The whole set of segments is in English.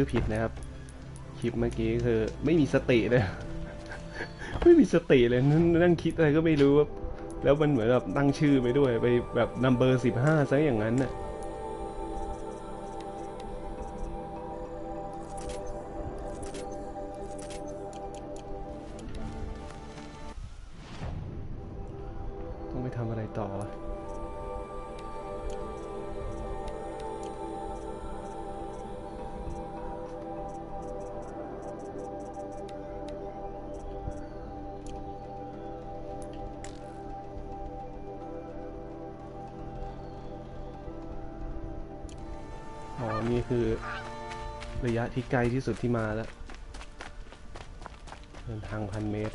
ชื่อผิดนะครับคลิปเมื่อกี้คือไม่มีสติเลยไม่มีสติเลยนั่งคิดอะไรก็ไม่รู้แล้วมันเหมือนแบบตั้งชื่อไปด้วยไปแบบนัมเบอร์15ซะอย่างนั้นน่ะต้องไปทำอะไรต่ออ๋อนี่คือระยะที่ไกลที่สุดที่มาแล้วเดินทาง1,000 เมตร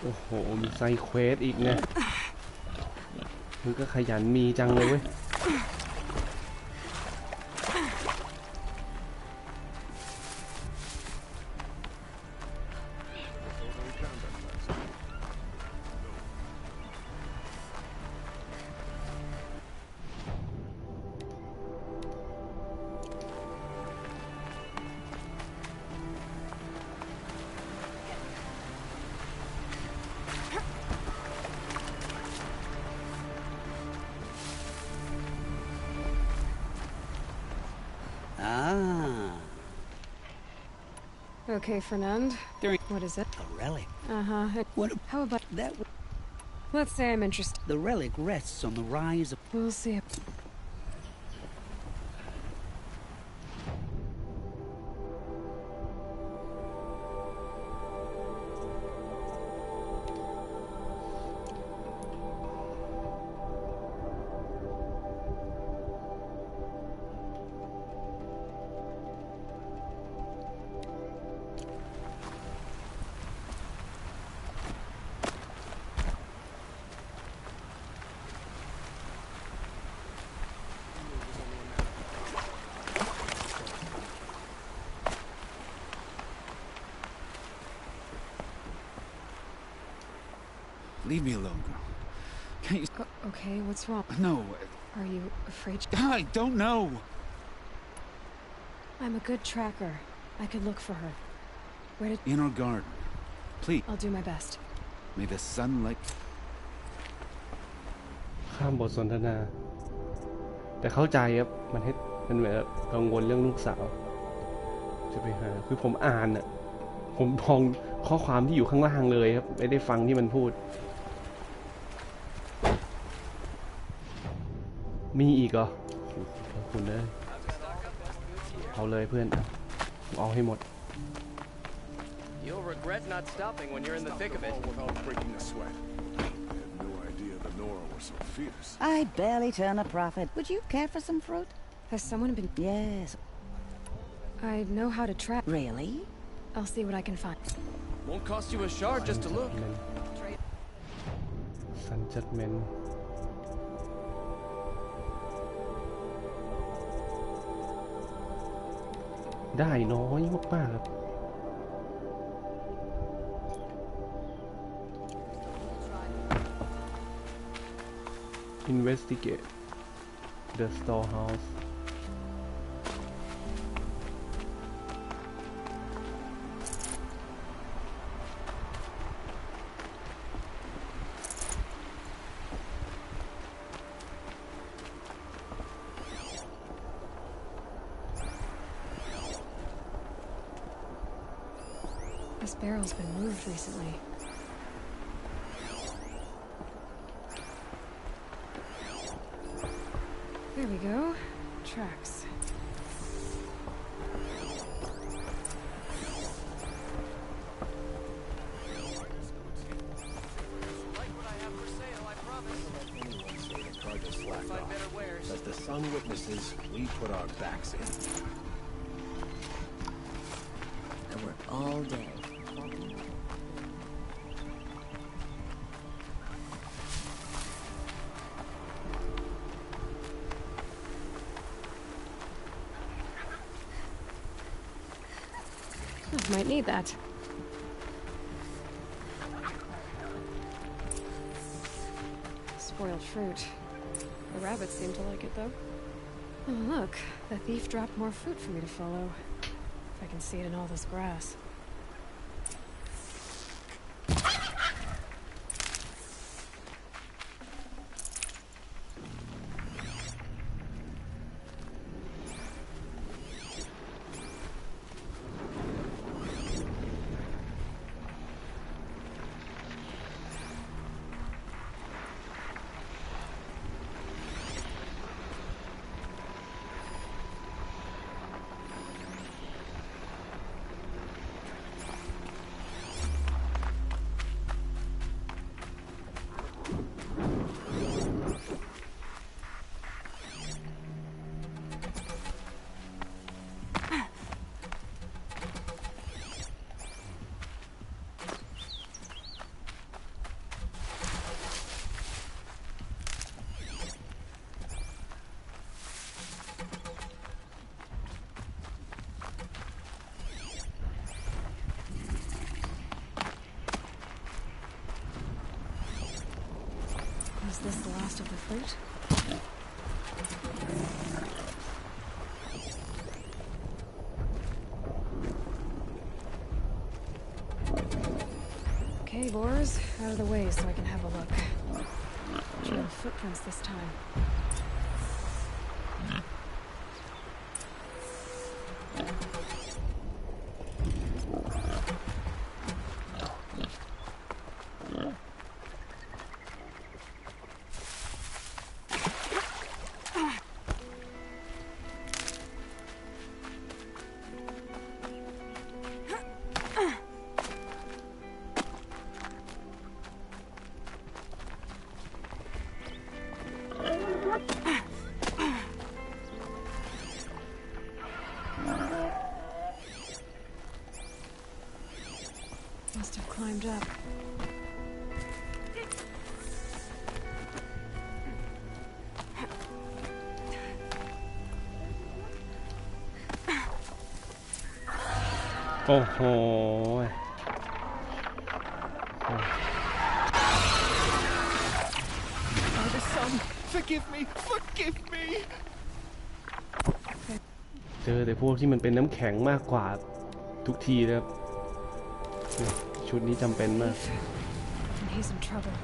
โอ้โหมีไซเควสอีกเนี่ยมึงก็ขยันมีจังเลยเว้ยOkay, Fernand. What is it? A relic. What? How about that? Let's say I'm interested. The relic rests on the rise of... We'll see. Leave me alone, girl. Can't you... Okay, what's wrong? No. Are you afraid? I don't know. I'm a good tracker. I could look for her. Where did... In our garden. Please. I'll do my best. May the sunlight... ข้ามบทสนทนาแต่เข้าใจครับมันเหมือนกังวลเรื่องลูกสาวจะไปหาคือผมอ่านอ่ะผมมองข้อความที่อยู่ข้างล่างเลยครับไม่ได้ฟังที่มันพูดมีอีกเหรอคุณเอ้ยเอาเลยเพื่อนเอาให้หมด You'll regret not stopping when you're in the thick of it. Without breaking a sweat. I had no idea the Nora were so fierce. I barely turn a profit. Would you care for some fruit? Has someone been... Yes. I know how to track. Really? I'll see what I can find. Won't cost you a shard just to look. Sun Judgment ได้น้อยมากๆครับ I investigate the storehouse This barrel's been moved recently. There we go. Tracks. Like what I have for sale, I promise. Anyone say the cargo slack Find off. better wares. As the sun witnesses, we put our backs in. I work all day. Oh, might need that. Spoiled fruit. The rabbits seem to like it, though. Oh, look. The thief dropped more fruit for me to follow. If I can see it in all this grass. Is this the last of the fruit? Okay, boars, out of the way so I can have a look. No footprints this time. Must have climbed up. Oh, Father, son, forgive me, forgive me. เจอแต่พวกที่มันเป็นน้ำแข็งมากกว่าทุกทีนะครับชุดนี้จำเป็นมาก And he's in trouble.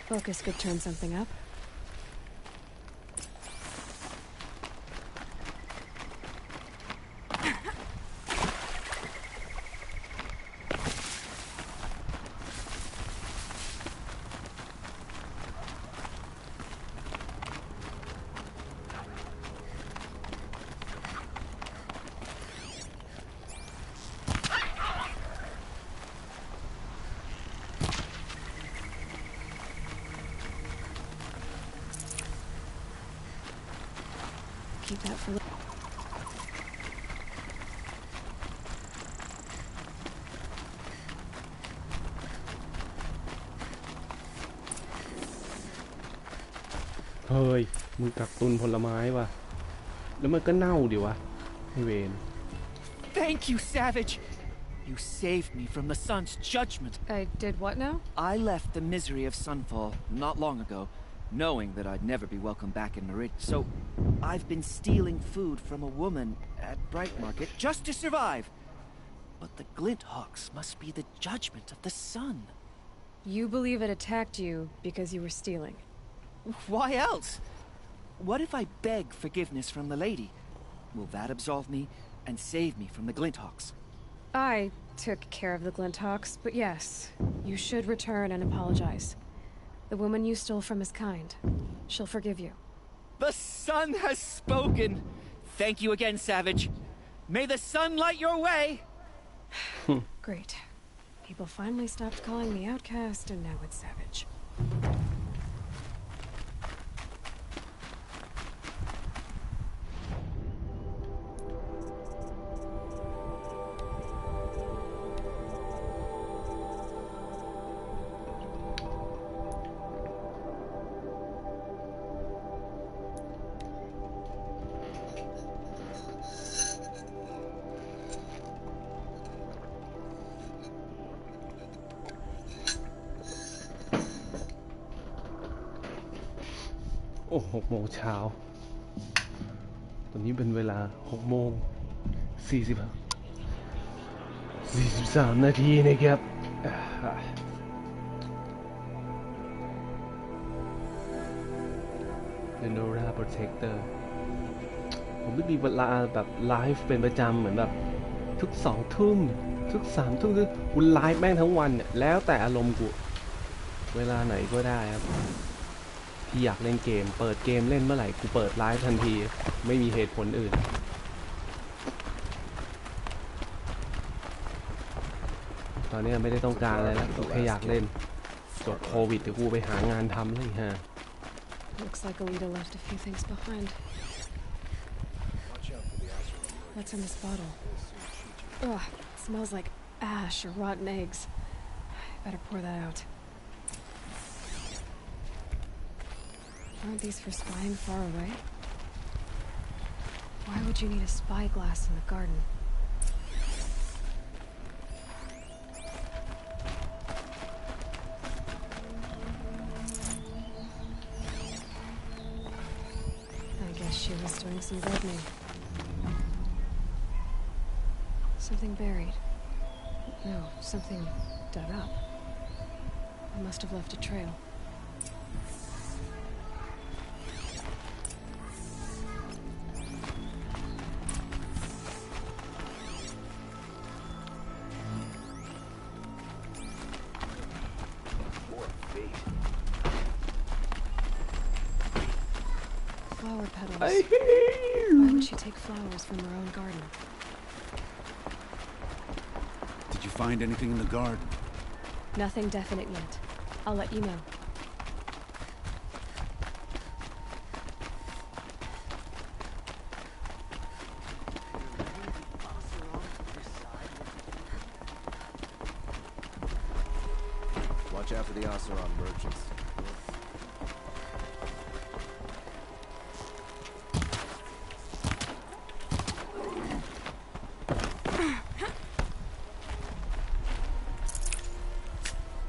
Focus could turn something up. Keep that for. เฮ้ยมึงกักตุนผลไม้ว่ะแล้วมันก็เน่าดิวะไอ้เวน Thank you, Savage. You saved me from the sun's judgment. I did what now? I left the misery of Sunfall not long ago, knowing that I'd never be welcome back in Merid. So, I've been stealing food from a woman at Bright Market just to survive. But the Glinthawks must be the judgment of the sun. You believe it attacked you because you were stealing. Why else? What if I beg forgiveness from the lady? Will that absolve me and save me from the Glinthawks? I took care of the Glinthawks, but yes, you should return and apologize. The woman you stole from is kind. She'll forgive you. The sun has spoken. Thank you again, Savage. May the sun light your way. Great. People finally stopped calling me outcast, and now it's Savage. โอ้6 โมงเช้าตอนนี้เป็นเวลา6 โมง 43 นาทีนะครับเป็นโนราโปรเทคเตอร์ผมไม่มีเวลาแบบไลฟ์เป็นประจำเหมือนแบบทุก2 ทุ่มทุก3 ทุ่มคือกูไลฟ์แม่งทั้งวันเนี่ยแล้วแต่อารมณ์กูเวลาไหนก็ได้ครับที่อยากเล่นเกมเปิดเกมเล่นเมื่อไหร่กูเปิดไลฟ์ทันทีไม่มีเหตุผลอื่นตอนนี้ไม่ได้ต้องการอะไรแล้วแค่อยากเล่นจบโควิดเดี๋ยวกูไปหางานทำเลยฮะ Looks like Alita left a few things behind. What's in this bottle? Ugh, it smells like ash or rotten eggs. I better pour that out. Aren't these for spying far away? Why would you need a spyglass in the garden? I guess she was doing some gardening. Something buried. No, something dug up. I must have left a trail. Flower petals. Why would she take flowers from her own garden? Did you find anything in the garden? Nothing definite yet. I'll let you know. Watch out for the Oseron merchants.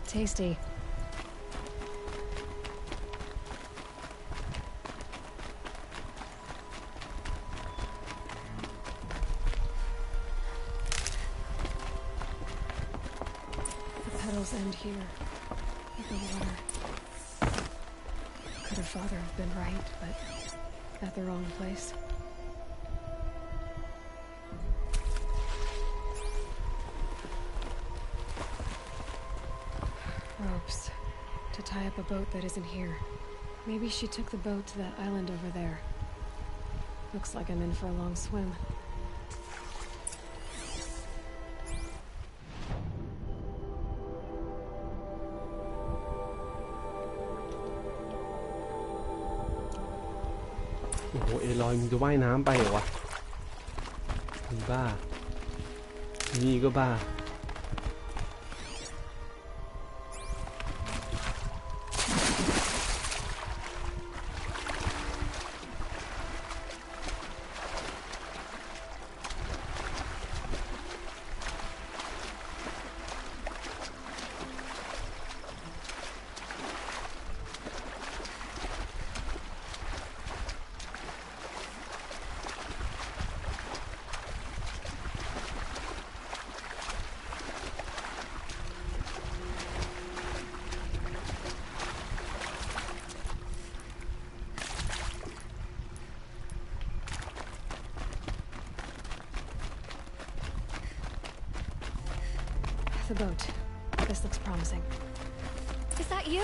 Tasty. The petals end here, with the water. Could her father have been right, but at the wrong place? Ropes. To tie up a boat that isn't here. Maybe she took the boat to that island over there. Looks like I'm in for a long swim.โอ้โหเอลอยมึงจะว่ายน้ำไปเหรอวะมึงบ้านี่ก็บ้าThe boat. This looks promising. Is that you?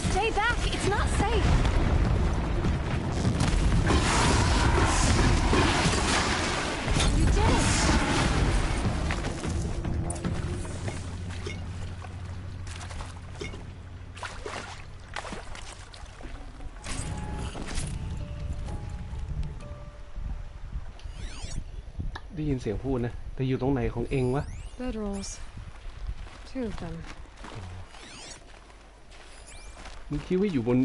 Stay back! It's not safe! You did it! ได้ยินเสียงพูดนะแต่อยู่ตรงไหนของเองวะ Bedrolls. 2 of them. มึงคิดว่าอยู่บน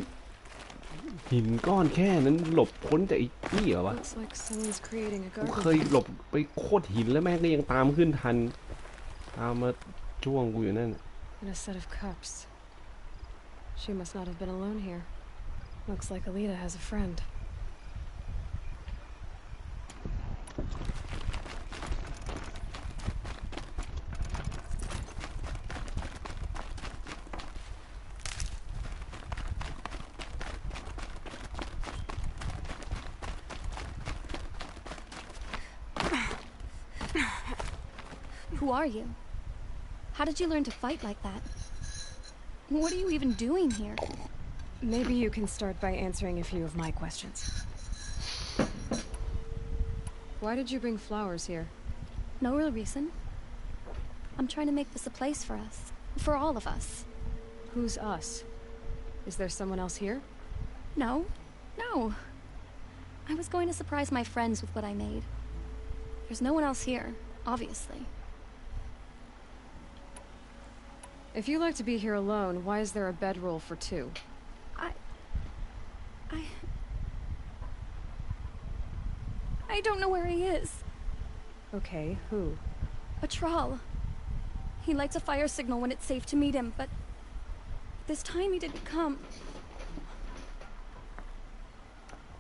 หินก้อนแค่นั้นหลบพ้นจากไอ้นี่เหรอวะ Looks like someone's creating a กู garden. เคยหลบไปโคตรหินแล้วแม่งก็ยังตามขึ้นทันตามมาจ้วงกูอยู่นั่น And a set of cups. She must not have been alone here. Looks like Alita has a friend. Who are you? How did you learn to fight like that? What are you even doing here? Maybe you can start by answering a few of my questions. Why did you bring flowers here? No real reason. I'm trying to make this a place for us. For all of us. Who's us? Is there someone else here? No. No. I was going to surprise my friends with what I made. There's no one else here, obviously. If you like to be here alone, why is there a bedroll for 2? I don't know where he is. Okay, who? A troll. He lights a fire signal when it's safe to meet him, but this time he didn't come.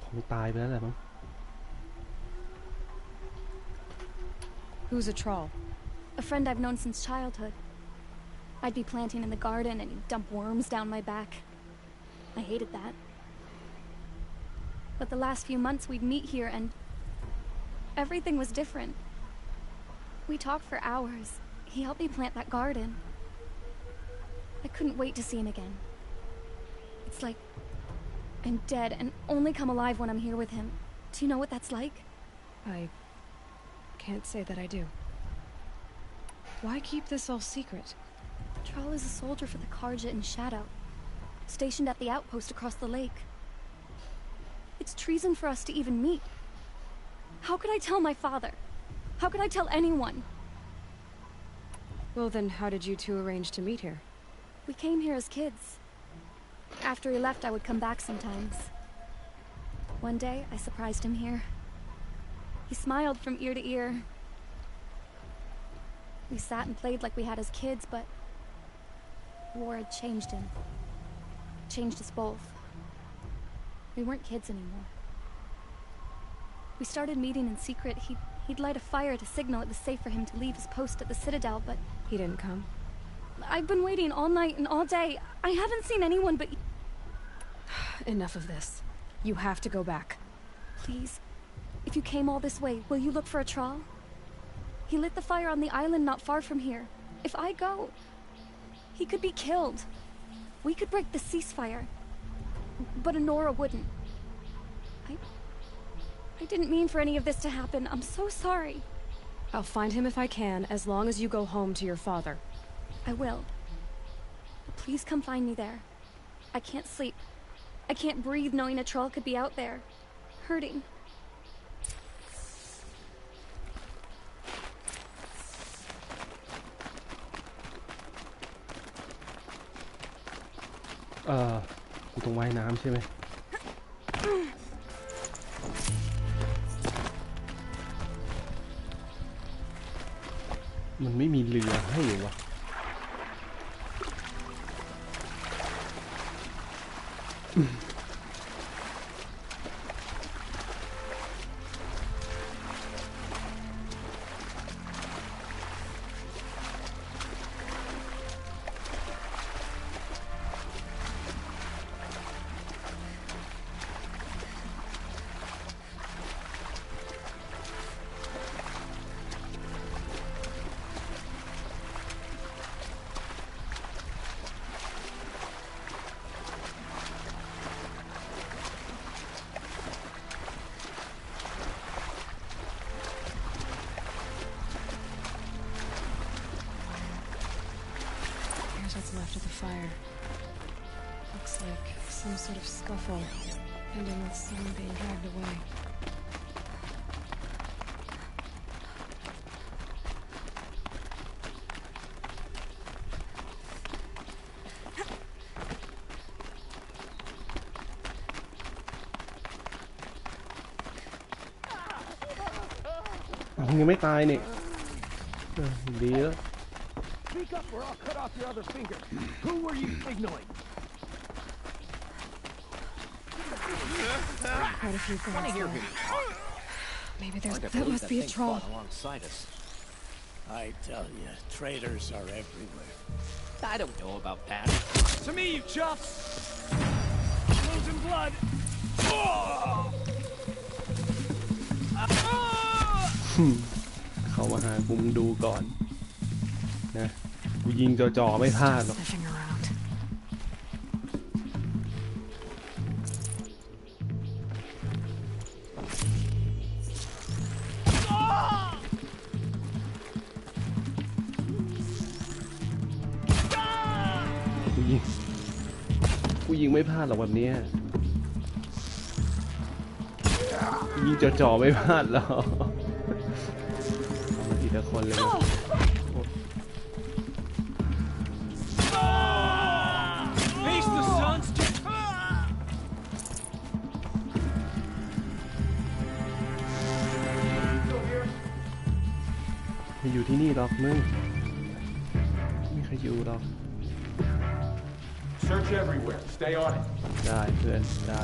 คงตายไปแล้วแหละมั้ง Who's a troll? A friend I've known since childhood. I'd be planting in the garden and he'd dump worms down my back. I hated that. But the last few months we'd meet here and everything was different. We talked for hours. He helped me plant that garden. I couldn't wait to see him again. It's like I'm dead and only come alive when I'm here with him. Do you know what that's like? I can't say that I do. Why keep this all secret? Troll is a soldier for the Karja in Shadow, stationed at the outpost across the lake. It's treason for us to even meet. How could I tell my father? How could I tell anyone? Well then, how did you two arrange to meet here? We came here as kids. After he left, I would come back sometimes. One day, I surprised him here. He smiled from ear to ear. We sat and played like we had as kids, but war had changed him. changed us both. We weren't kids anymore. We started meeting in secret. He'd light a fire to signal it was safe for him to leave his post at the Citadel, but... He didn't come? I've been waiting all night and all day. I haven't seen anyone but... Enough of this. You have to go back. Please. If you came all this way, will you look for a trawl? He lit the fire on the island not far from here. If I go, he could be killed. We could break the ceasefire. But Honora wouldn't. I didn't mean for any of this to happen. I'm so sorry. I'll find him if I can, as long as you go home to your father. I will. But please come find me there. I can't sleep. I can't breathe knowing a troll could be out there. Hurting.กูต้องว่ายน้ำใช่ไหมมันไม่มีเรือให้เหรอวะWhat's left of the fire. Looks like some sort of scuffle, ending with someone being dragged away. Oh, ยังไม่ตายนี่ดีแล้ว Speak up or I'll cut off your other finger. Who were you signaling? Quite a few guards there. Maybe that must be a troll. Alongside us. I tell you, traitors are everywhere. I don't know about that. To me, you chuffs! Losing blood! Oh! เข้ามาหากูมึงดูก่อนนะกูยิงจ่อๆไม่พลาดหรอก Sniffing around. กูยิงไม่พลาดหรอกแบบนี้ยิงจ่อๆไม่พลาดหรอกเอามาทีละคนเลยนะไม่อยู่ที่นี่หรอกมึงไม่มีใครอยู่หรอก Search everywhere. Stay on it. ได้เพื่อนได้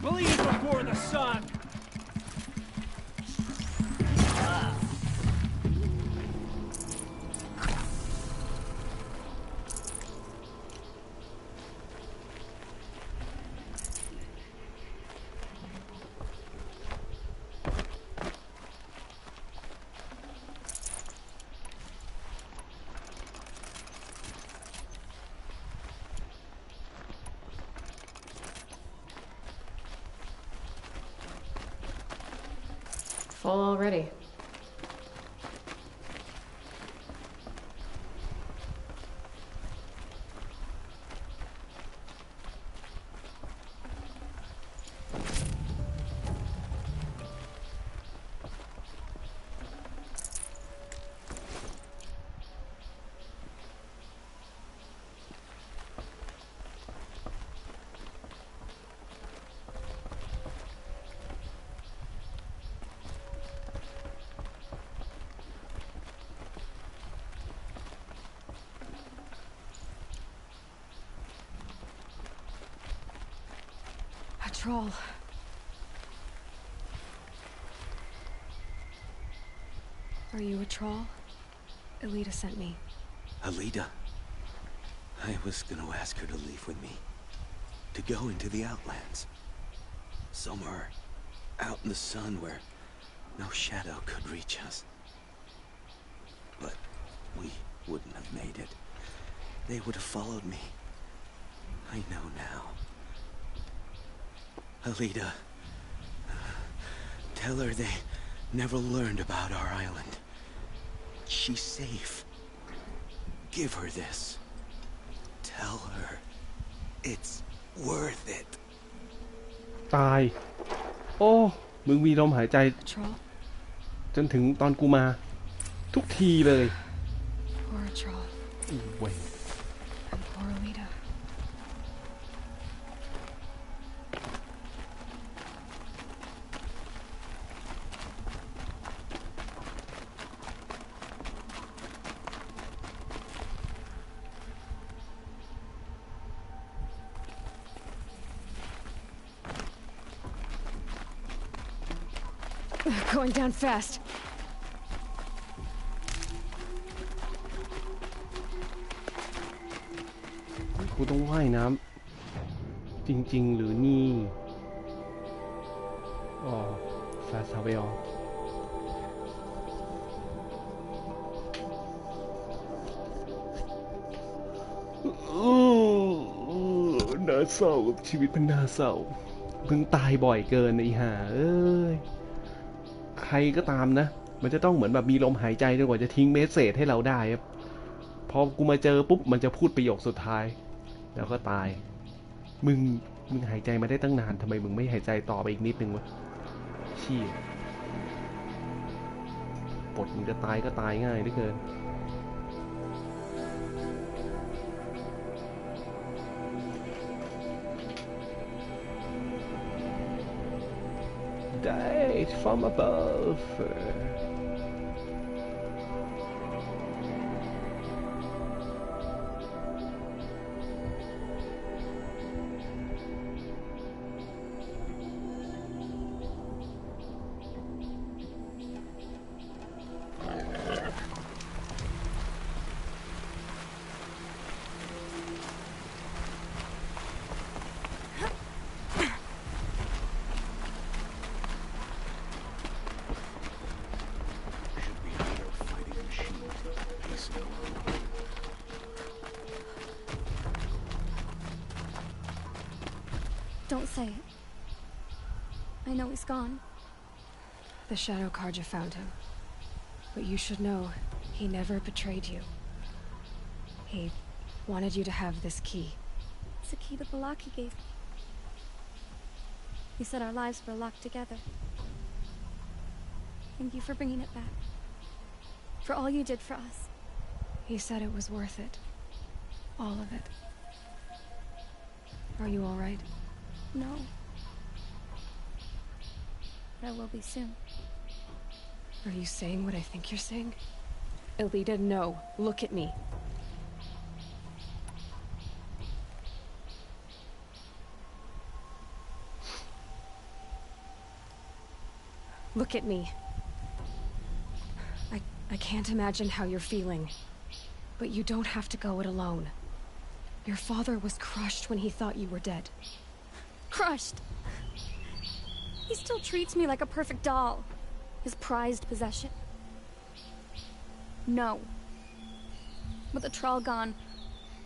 Believe before the sun! Full already. troll. Are you a troll? Elita sent me. Alita? I was gonna ask her to leave with me. To go into the Outlands. Somewhere out in the sun where no shadow could reach us. But we wouldn't have made it. They would have followed me. I know now. Alita, tell her they never learned about our island. She's safe. Give her this. Tell her it's worth it. ตายโอ้มึงมีลมหายใจ Troll? จนถึงตอนกูมาทุกทีเลย Poor troll. เว้ย And poor Alita. 'Going down fast. กูต้องว่ายน้ำจริงๆหรือนี่อ๋อฟาซาเวลน่าเศร้าชีวิตมันน่าเศร้าเพิ่งตายบ่อยเกินไอ้ห่าเอ้ยใครก็ตามนะมันจะต้องเหมือนแบบมีลมหายใจจนกว่าจะทิ้งเมสเสจให้เราได้ครับพอกูมาเจอปุ๊บมันจะพูดประโยคสุดท้ายแล้วก็ตายมึงหายใจมาได้ตั้งนานทำไมมึงไม่หายใจต่อไปอีกนิดนึงวะชี้ปลดมึงจะตายก็ตายง่ายเหลือเกินDied from above. Don't say it. I know he's gone. The Shadow Carja found him. But you should know, he never betrayed you. He wanted you to have this key. It's a key the Balaki gave me. He said our lives were locked together. Thank you for bringing it back. For all you did for us. He said it was worth it. All of it. Are you all right? No. But I will be soon. Are you saying what I think you're saying? Elita, no. Look at me. Look at me. I can't imagine how you're feeling. But you don't have to go it alone. Your father was crushed when he thought you were dead. Crushed! He still treats me like a perfect doll. His prized possession. No. With the troll gone,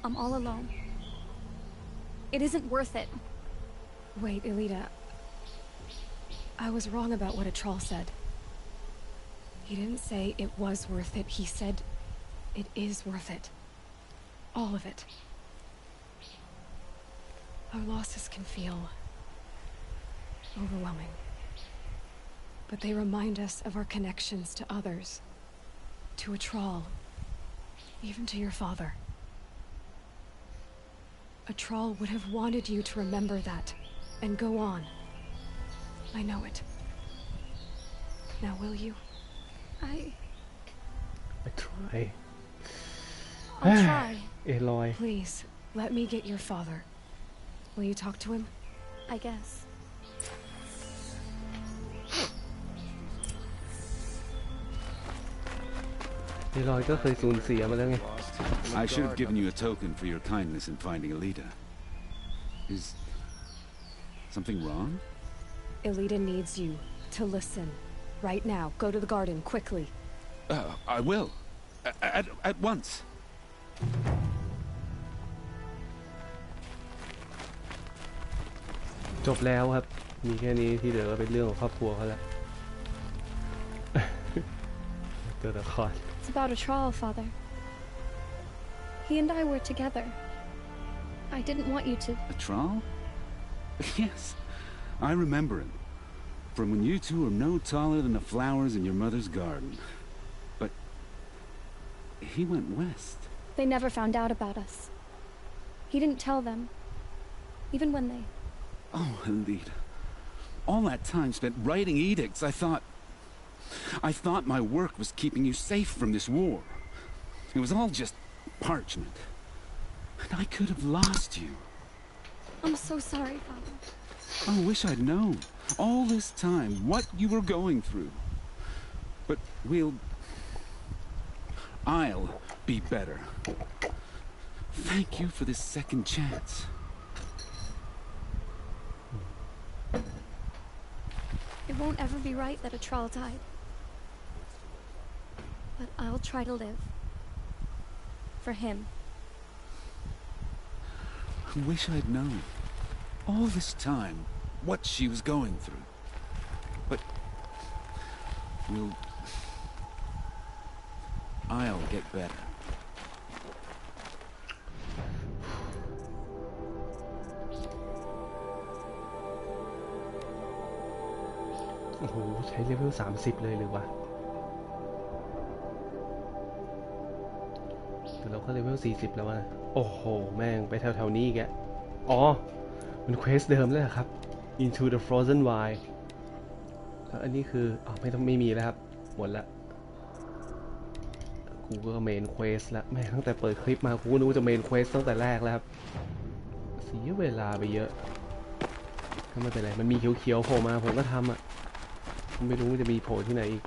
I'm all alone. It isn't worth it. Wait, Elita. I was wrong about what a troll said. He didn't say it was worth it. He said it is worth it. All of it. Our losses can feel overwhelming. But they remind us of our connections to others. To a troll. Even to your father. A troll would have wanted you to remember that and go on. I know it. Now will you? I try. I'll try. Aloy. Please, let me get your father. Will you talk to him? I guess. รอยก็เคยสูญเสียมาแล้วไง I should have given you a token for your kindness in finding Elita. Is something wrong? Elita needs you to listen. Right now. Go to the garden, quickly. I will. At once. จบแล้วครับมีแค่นี้ที่เหลือก็เป็นเรื่องของครอบครัวเขาแล้ว ตัวละคร It's about a trial, Father. He and I were together. I didn't want you to... A trial? Yes, I remember it. From when you two were no taller than the flowers in your mother's garden. But he went west. They never found out about us. He didn't tell them. Even when they... Oh, Elita. All that time spent writing edicts, I thought my work was keeping you safe from this war. It was all just parchment. And I could have lost you. I'm so sorry, Father. I wish I'd known all this time what you were going through. But I'll be better. Thank you for this second chance. It won't ever be right that a troll died. But I'll try to live. For him. I wish I'd known all this time what she was going through. But I'll get better. โอ้โหใช้เลเวล30เลยหรือวะแต่เราก็เลเวล40แล้วนะโอ้โหแม่งไปแถวๆนี้แกอ๋อมันเควสเดิมเลยครับ Into the Frozen Wild แล้วอันนี้คือไม่มีแล้วครับหมดละกูก็เมนเควสแล้วแม่งตั้งแต่เปิดคลิปมากูก็นึกว่าจะเมนเควสตั้งแต่แรกแล้วครับเสียเวลาไปเยอะก็ไม่เป็นไรมันมีเขียวๆโผล่มาผมก็ทำอ่ะไม่รู้ว่าจะมีโผล่ที่ไหนอีก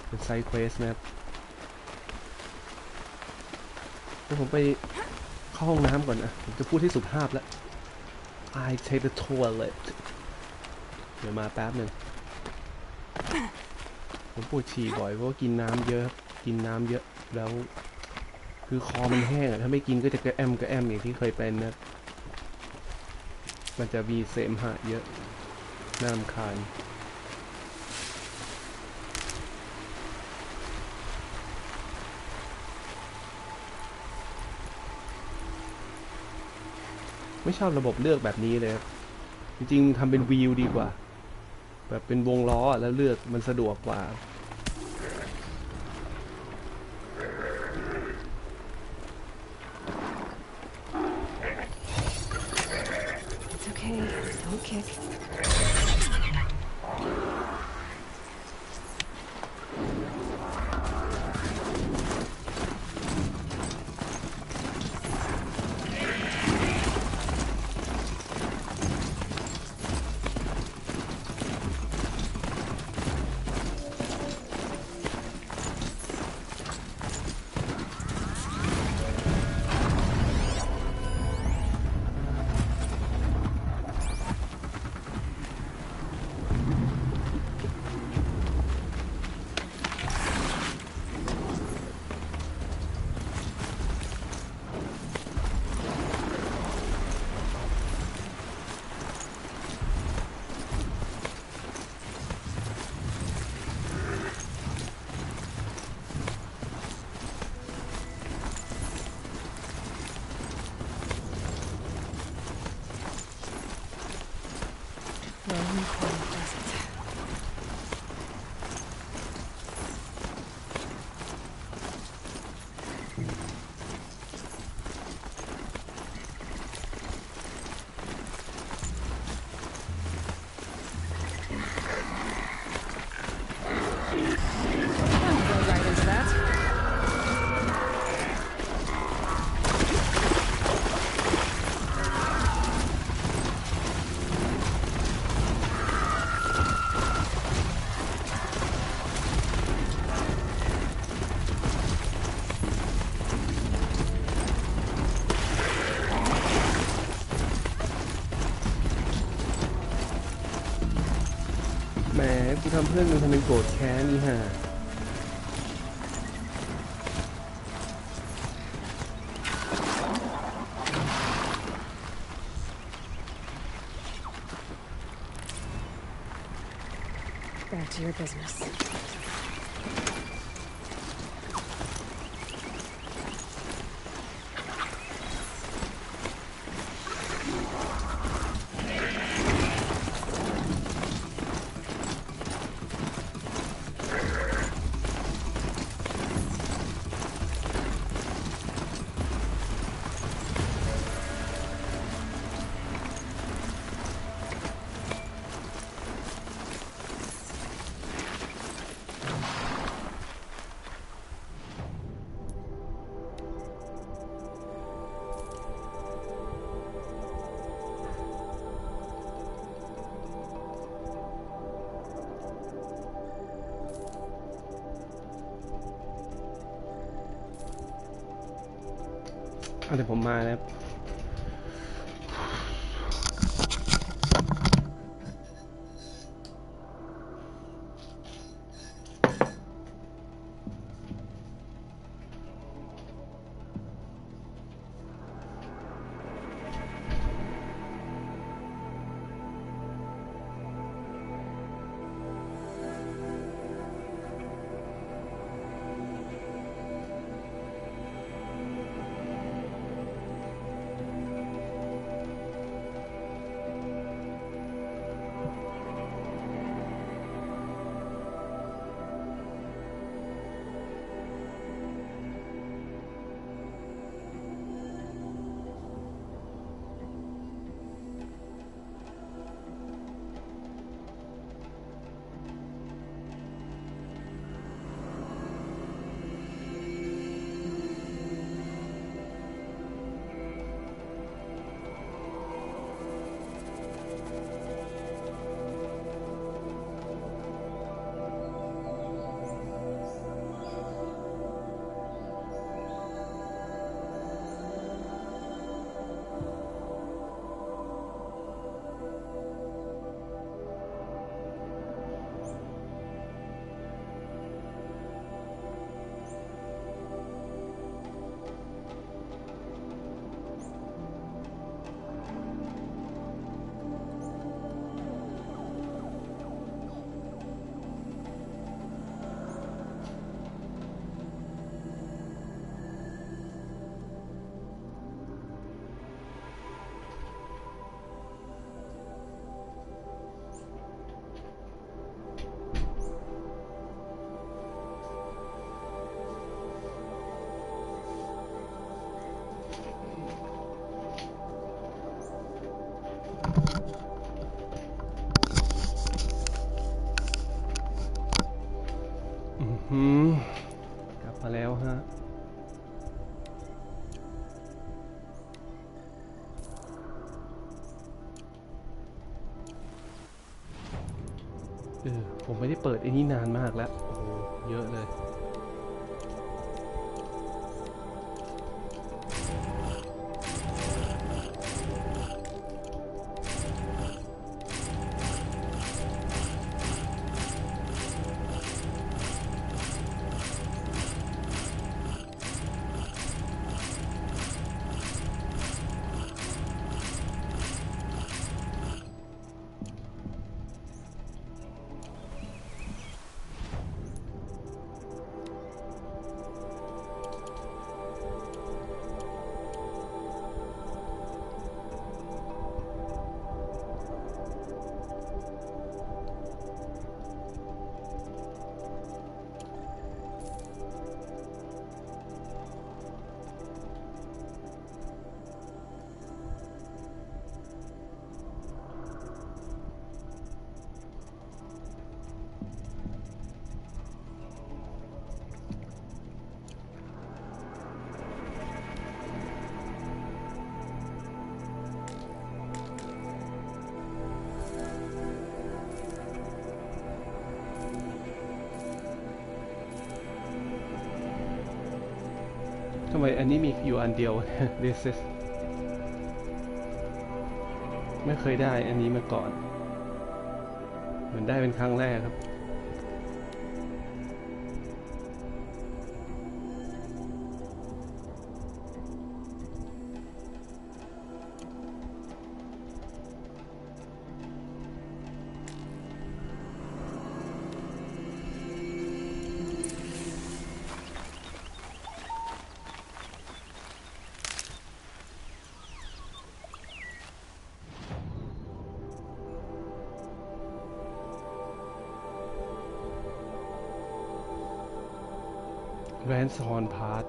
เป็นไซด์เควสนะครับเดี๋ยวผมไปเข้าห้องน้ำก่อนนะผมจะพูดให้สุภาพแล้ว I take the toilet เดี๋ยวมาแป๊บหนึ่งผมปวดฉี่บ่อยเพราะว่ากินน้ำเยอะกินน้ำเยอะแล้วคือคอมันแห้งอ่ะถ้าไม่กินก็จะกระแอมอย่างที่เคยเป็นนะมันจะมีเสมหะเยอะน่ารำคาญไม่ชอบระบบเลือกแบบนี้เลยจริงๆทำเป็นวีลดีกว่าแบบเป็นวงล้อแล้วเลือกมันสะดวกกว่า It's okay. Don't kick. กูทำเพื่อนมึงทำเป็นโกรธแค้นนี่ฮะBack to your business. เดี๋ยวผมมานะครับกลับมาแล้วฮะผมไม่ได้เปิดไอ้นี่นานมากแล้วโอ้โหเยอะเลยทำไมอันนี้มีอยู่อันเดียว This is ไม่เคยได้อันนี้มาก่อน เหมือนได้เป็นครั้งแรกครับแรนซอนพาร์ท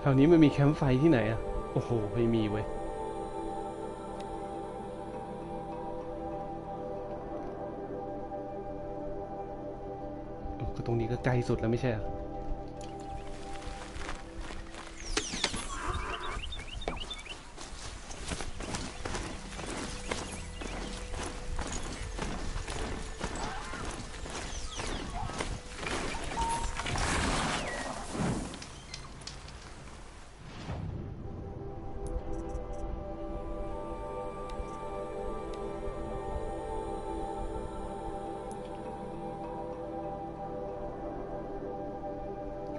แถวนี้มันมีแคมป์ไฟที่ไหนอ่ะโอ้โหไม่มีเว้ยก็ตรงนี้ก็ไกลสุดแล้วไม่ใช่เหรอ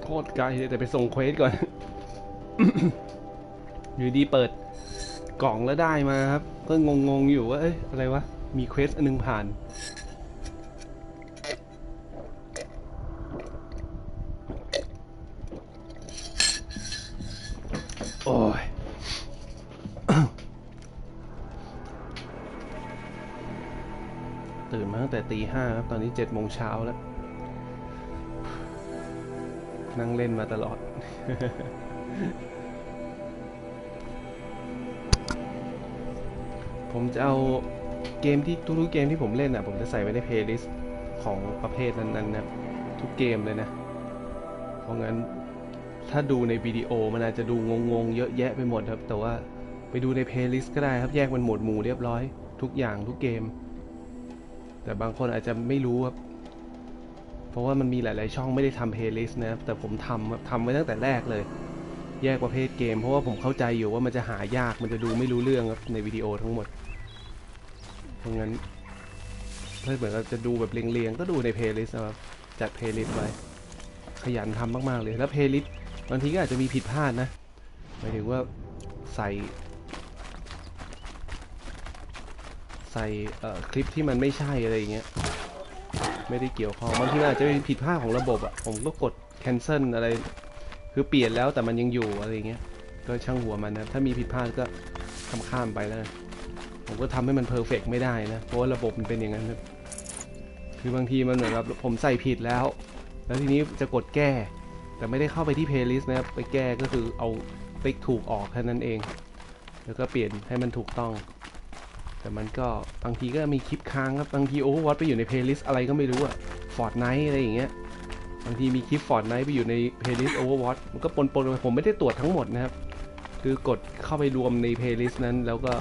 โคตรไกลเลยแต่ไปส่งเควสก่อน อยู่ดีเปิดกล่องแล้วได้มาครับก็งงอยู่ว่าเอ้ยอะไรวะมีเควสอันนึงผ่านโอ้ย ตื่นมาตั้งแต่ตีห้าครับตอนนี้7 โมงเช้าแล้วนั่งเล่นมาตลอด ผมจะเอาเกมที่ทุกๆเกมที่ผมเล่นอ่ะผมจะใส่ไว้ในเพลย์ลิสต์ของประเภทนั้นๆนะทุกเกมเลยนะเพราะงั้นถ้าดูในวิดีโอมันอาจจะดูงงๆเยอะแยะไปหมดครับแต่ว่าไปดูในเพลย์ลิสต์ก็ได้ครับแยกเป็นหมวดหมู่เรียบร้อยทุกอย่างทุกเกมแต่บางคนอาจจะไม่รู้ครับเพราะว่ามันมีหลายๆช่องไม่ได้ทำเพลย์ลิสต์นะครับแต่ผมทำไว้ตั้งแต่แรกเลยแยกประเภทเกมเพราะว่าผมเข้าใจอยู่ว่ามันจะหายากมันจะดูไม่รู้เรื่องครับในวิดีโอทั้งหมดเพราะงั้นถ้าเหมือนเราจะดูแบบเรียงๆก็ดูในเพลย์ลิสต์นะครับจัดเพลย์ลิสต์ไว้ขยันทำมากๆเลยแล้วเพลย์ลิสต์บางทีก็อาจจะมีผิดพลาดนะหมายถึงว่าใส่คลิปที่มันไม่ใช่อะไรอย่างเงี้ยไม่ได้เกี่ยวข้องบางทีอาจจะเป็นผิดพลาดของระบบอ่ะผมก็กด cancel อะไรคือเปลี่ยนแล้วแต่มันยังอยู่อะไรเงี้ยก็ช่างหัวมันนะถ้ามีผิดพลาดก็ข้ามไปแล้วผมก็ทำให้มันเพอร์เฟกต์ไม่ได้นะเพราะว่าระบบมันเป็นอย่างนั้นครับคือบางทีมันเหมือนกับผมใส่ผิดแล้วทีนี้จะกดแก้แต่ไม่ได้เข้าไปที่ playlist นะครับไปแก้ก็คือเอาติ๊กถูกออกแค่นั้นเองแล้วก็เปลี่ยนให้มันถูกต้องแต่มันก็บางทีก็มีคลิปค้างครับบางที Overwatch ไปอยู่ใน playlist อะไรก็ไม่รู้อะ Fortnite อะไรอย่างเงี้ยบางทีมีคลิป Fortnite ไปอยู่ใน playlist Overwatch มันก็ปนๆผมไม่ได้ตรวจทั้งหมดนะครับคือกดเข้าไปรวมใน playlist นั้นแล้วก็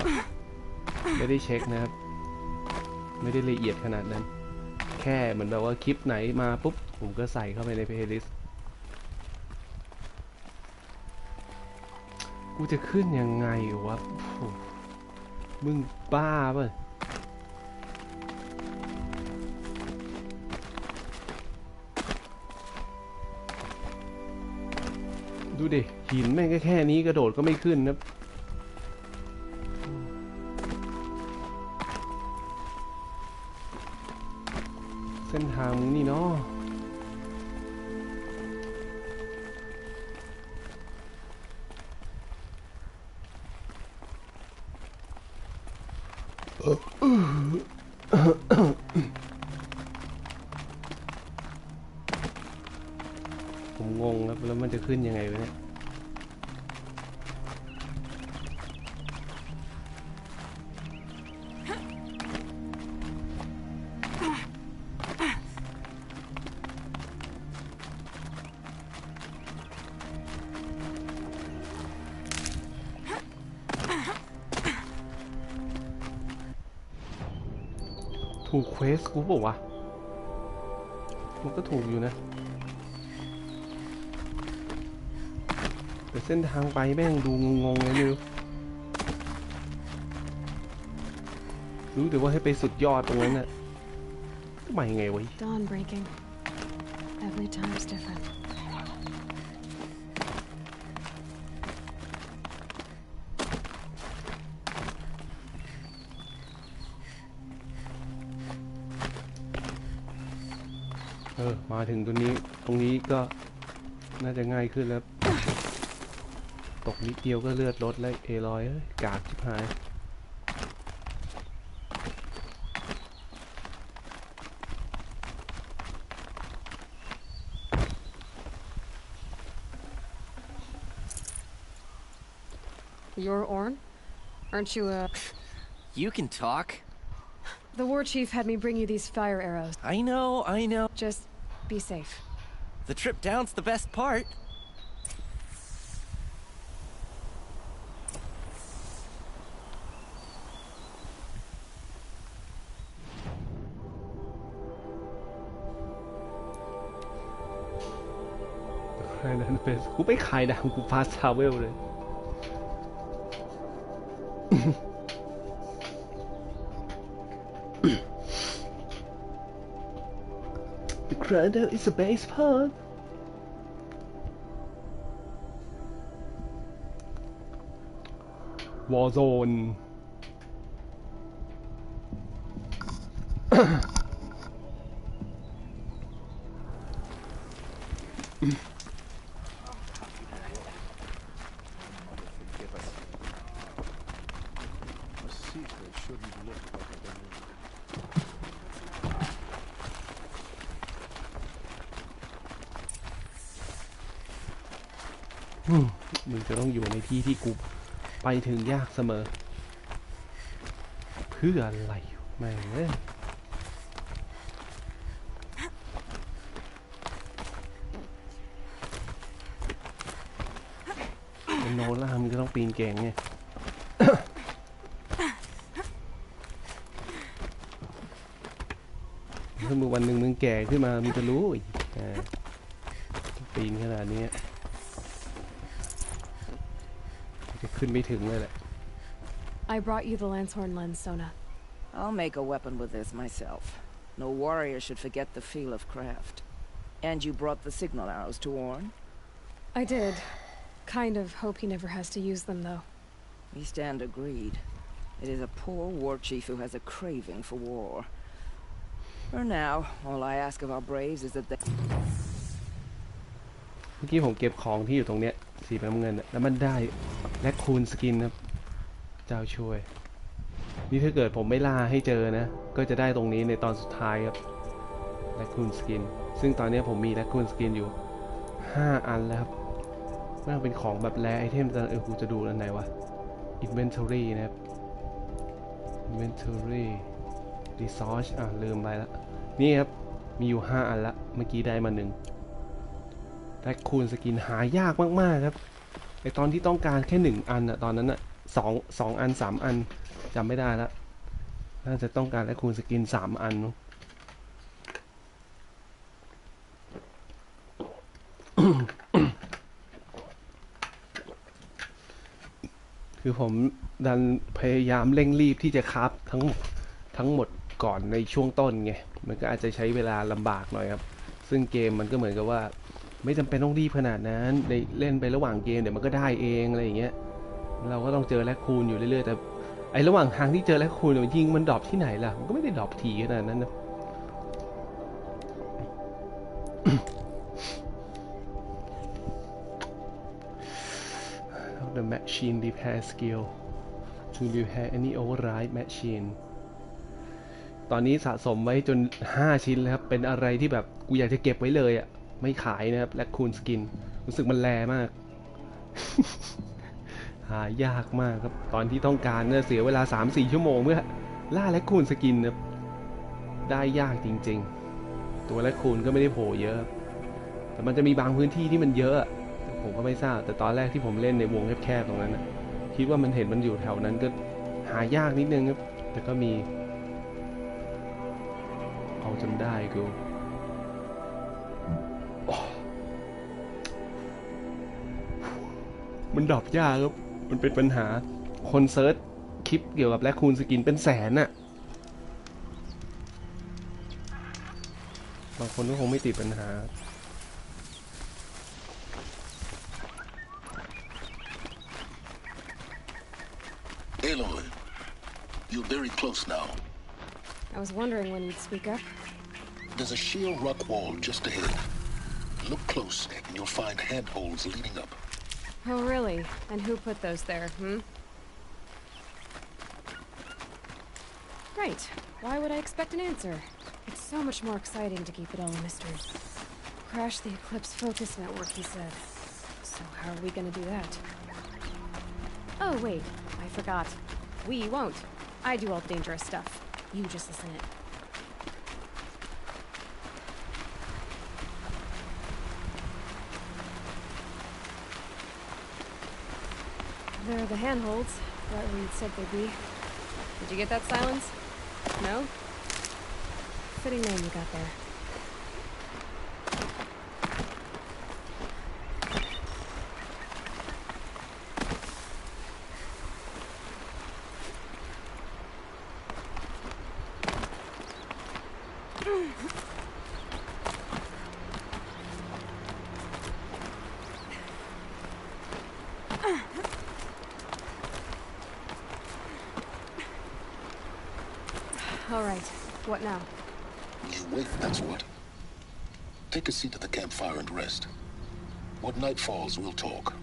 ไม่ได้เช็คนะครับไม่ได้ละเอียดขนาดนั้นแค่เหมือนแบบว่าคลิปไหนมาปุ๊บผมก็ใส่เข้าไปใน playlist กูจะขึ้นยังไงวะมึงบ้าป่ะดูดิหินแม่งแค่นี้กระโดดก็ไม่ขึ้นนะเส้นทางมึงนี่เนาะ ครับแล้วมันจะขึ้นยังไงวะเนี่ยถูกเควสกูบอกว่ามันก็ถูกอยู่นะแต่เส้นทางไปแม่งดูงงๆเลยไม่รู้แต่ว่าให้ไปสุดยอดตรงนั้นน่ะไม่ไงวะ Dawn breaking. Every time's different.มาถึงตรงนี้ก็น่าจะง่ายขึ้นแล้วตกนิดเดียวก็เลือดลดแล้วA100กากชิบหายYou're Orn? Aren't you You can talk. The war chief had me bring you these fire arrows. I know. Just be safe. The trip down's the best part. Ackerman-M กูไปขายดาวกูฟาสทราเวลเลย The cradle is a base part. Warzone. มึงจะต้องอยู่ในที่ที่กูไปถึงยากเสมอเพื่ออะไรแม่งเลยเป็นโนล่ามึงก็ต้องปีนเก่งไง ถ้ามึงวันหนึ่งมึงแก่ขึ้นมามึงจะรู้อีกปีนขนาดนี้จะขึ้นไม่ถึงเลยแหละ I brought you the Lancehorn lens, Sona. I'll make a weapon with this myself. No warrior should forget the feel of craft. And you brought the signal arrows to Orn? I did. Kind of hope he never has to use them, though. We stand agreed. It is a poor war chief who has a craving for war. For now, all I ask of our braves is that they... เมื่อกี้ผมเก็บของที่อยู่ตรงเนี้ยสีน้ำเงินแล้วมันได้แลคคูนสกินครับเจ้าช่วยนี่ถ้าเกิดผมไม่ล่าให้เจอนะก็จะได้ตรงนี้ในตอนสุดท้ายครับแลคคูนสกินซึ่งตอนนี้ผมมีแลคคูนสกินอยู่5 อันแล้วครับน่าเป็นของแบบแรไอเทมแต่กูจะดูอันไหนวะ Inventory นะครับ Inventory Resource ลืมไปแล้วนี่ครับมีอยู่5 อันละเมื่อกี้ได้มา1แลคคูนสกินหายากมากๆครับไอตอนที่ต้องการแค่1 อันตอนนั้น2 อัน 3 อันจำไม่ได้แล้วน่าจะต้องการแลคคูนสกิน3 อันคือผมดันพยายามเร่งรีบที่จะคราฟทั้งหมดก่อนในช่วงต้นไงมันก็อาจจะใช้เวลาลำบากหน่อยครับซึ่งเกมมันก็เหมือนกับว่าไม่จำเป็นต้องรีบขนาดนั้นเล่นไประหว่างเกมเดี๋ยวมันก็ได้เองอะไรอย่างเงี้ยเราก็ต้องเจอแลคคูนอยู่เรื่อยๆแต่ไอระหว่างทางที่เจอแลคคูนมันยิงมันดรอปที่ไหนล่ะมันก็ไม่ได้ดรอปทีขนาดนั้นนะ The machine repair skill to repair any override machine ตอนนี้สะสมไว้จน5 ชิ้นแล้วครับเป็นอะไรที่แบบกูอยากจะเก็บไว้เลยอ่ะไม่ขายนะครับแลคคูนสกิน รู้สึกมันแรงมาก หายากมากครับตอนที่ต้องการเนี่ยเสียเวลา 3-4 ชั่วโมงเพื่อล่าแรคคูนสกินนะได้ยากจริงๆตัวแรคคูนก็ไม่ได้โผล่เยอะแต่มันจะมีบางพื้นที่ที่มันเยอะผมก็ไม่ทราบแต่ตอนแรกที่ผมเล่นในวงแคบๆตรงนั้นนะคิดว่ามันเห็นมันอยู่แถวนั้นก็หายากนิดนึงครับแต่ก็มีเอาจนได้กูมันดรอปยากครับมันเป็นปัญหาคนเซิร์ชคลิปเกี่ยวกับแรคคูนสกินเป็นแสนน่ะบางคนก็คงไม่ติดปัญหาAloy, you're very close now. I was wondering when you'd speak up. There's a sheer rock wall just ahead. Look close, and you'll find handholds leading up. Oh, really? And who put those there, Right. Why would I expect an answer? It's so much more exciting to keep it all a mystery. Crash the Eclipse focus network, he said. So how are we gonna do that? Oh, wait. I forgot. We won't. I do all the dangerous stuff. You just listen in. There are the handholds, right where you'd said they'd be. Did you get that, Silence? No? Fitting name you got there. All right. What now? You wait, that's what. Take a seat at the campfire and rest. When night falls, we'll talk.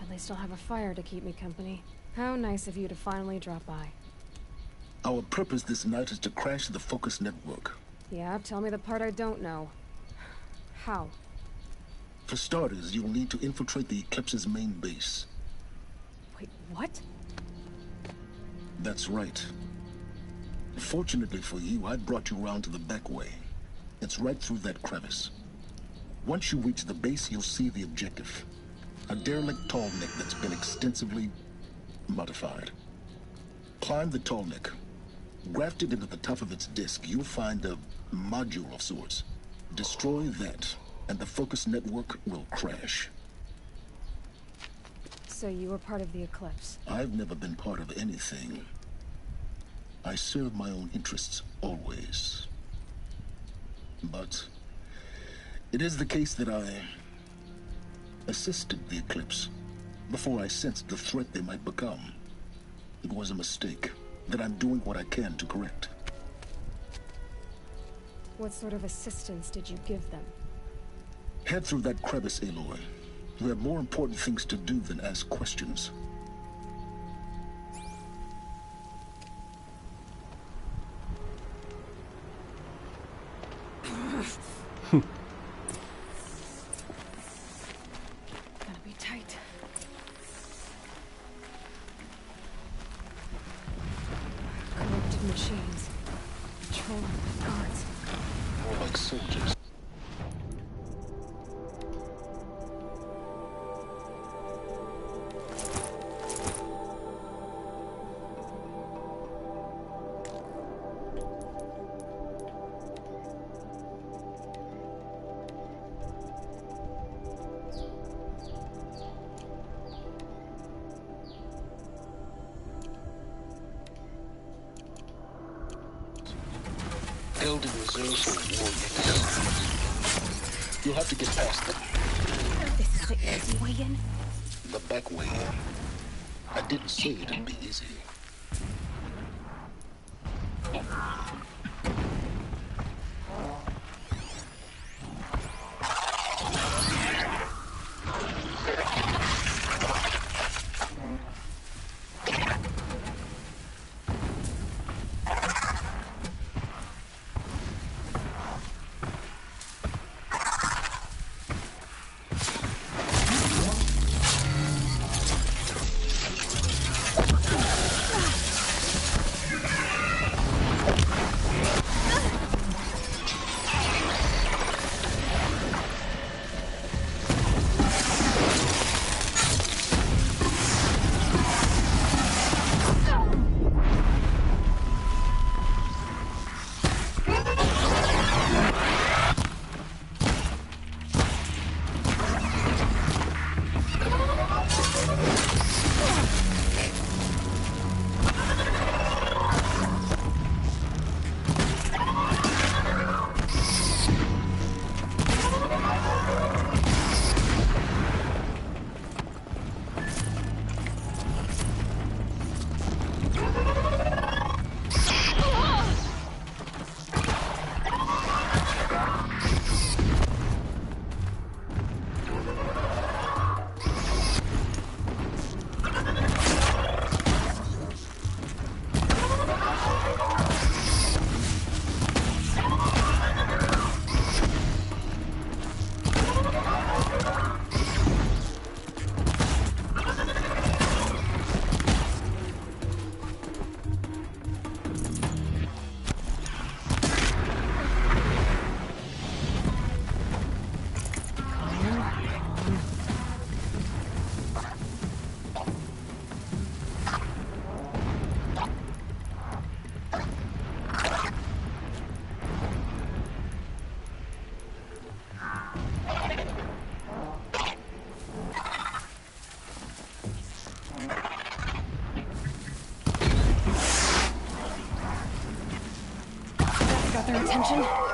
At least I'll have a fire to keep me company. How nice of you to finally drop by. Our purpose this night is to crash the focus network. Yeah, tell me the part I don't know. How? For starters, you'll need to infiltrate the Eclipse's main base. Wait, what? That's right. Fortunately for you, I brought you around to the back way. It's right through that crevice. Once you reach the base, you'll see the objective. A derelict tall neck that's been extensively modified. Climb the tall neck. Grafted into the top of its disc, you'll find a module of sorts. Destroy that, and the focus network will crash. So you were part of the Eclipse? I've never been part of anything. I serve my own interests, always. But it is the case that I assisted the Eclipse before I sensed the threat they might become. It was a mistake that I'm doing what I can to correct. What sort of assistance did you give them? Head through that crevice, Aloy. You have more important things to do than ask questions. Gonna be tight. Corrupted machines. Patrolling the guards. More like soldiers. Held in reserve for war units. You'll have to get past them. This is the easy way in. The back way in. I didn't say it'd be easy. attention.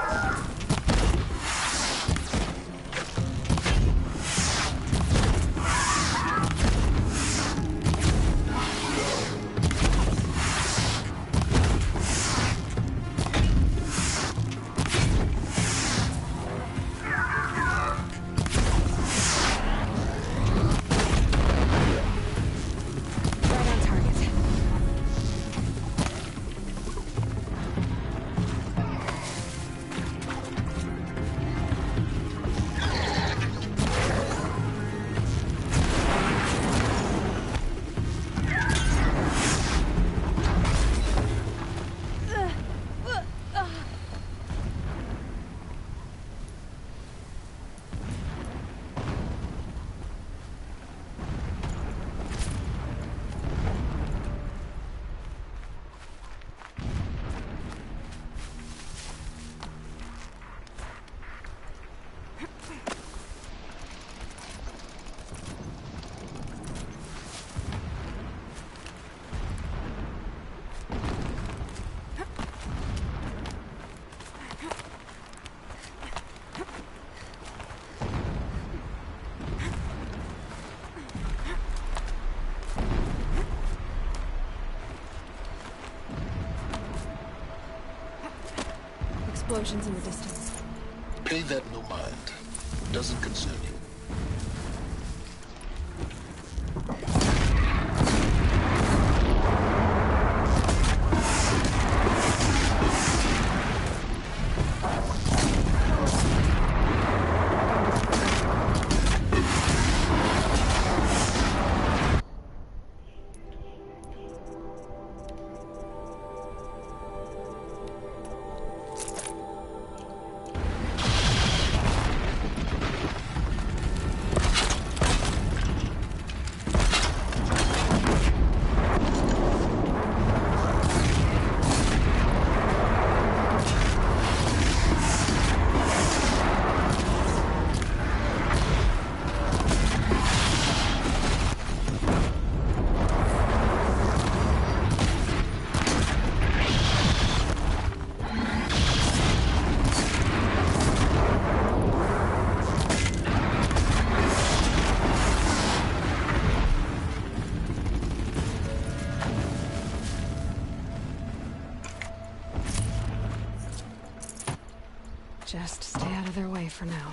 Explosions in the distance. Pay that no mind. Doesn't concern you. Just stay out of their way for now.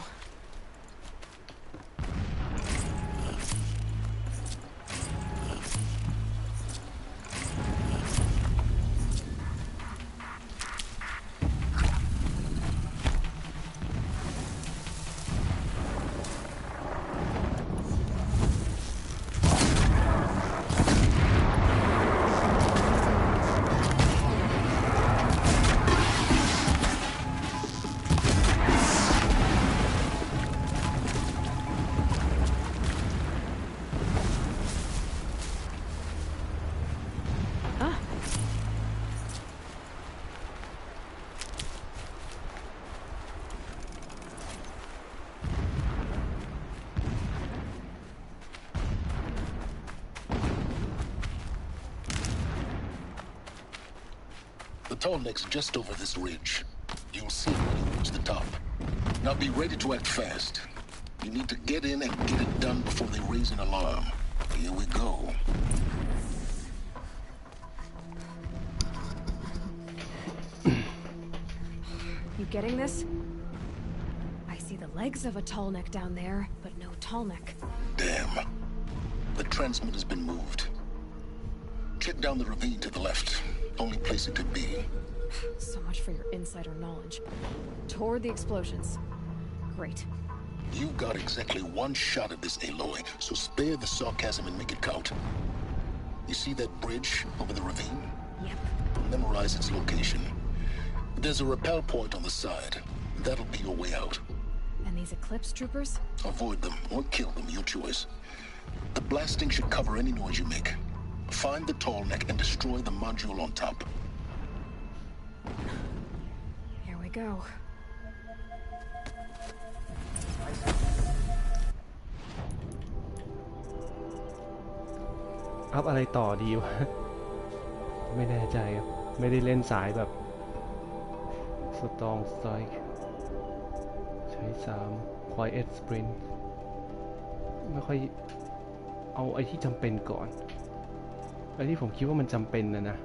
The tall neck's just over this ridge. You'll see it when you reach the top. Now be ready to act fast. You need to get in and get it done before they raise an alarm. Here we go. You getting this? I see the legs of a tall neck down there, but no tall neck. Damn. The transmitter's been moved. Check down the ravine to the left. Only place it could be. So much for your insider knowledge. Toward the explosions. Great. You've got exactly one shot at this, Aloy, so spare the sarcasm and make it count. You see that bridge over the ravine? Yep. Memorize its location. There's a rappel point on the side. That'll be your way out. And these Eclipse troopers? Avoid them or kill them, your choice. The blasting should cover any noise you make. Find the tall neck and destroy the module on top. Here we go.อัพอะไรต่อดีวะ ไม่แน่ใจครับไม่ได้เล่นสายแบบ Strong Strike ใช้3 Quiet Sprint ไม่ค่อยเอาไอ้ที่จำเป็นก่อนไอ้ที่ผมคิดว่ามันจำเป็นนะ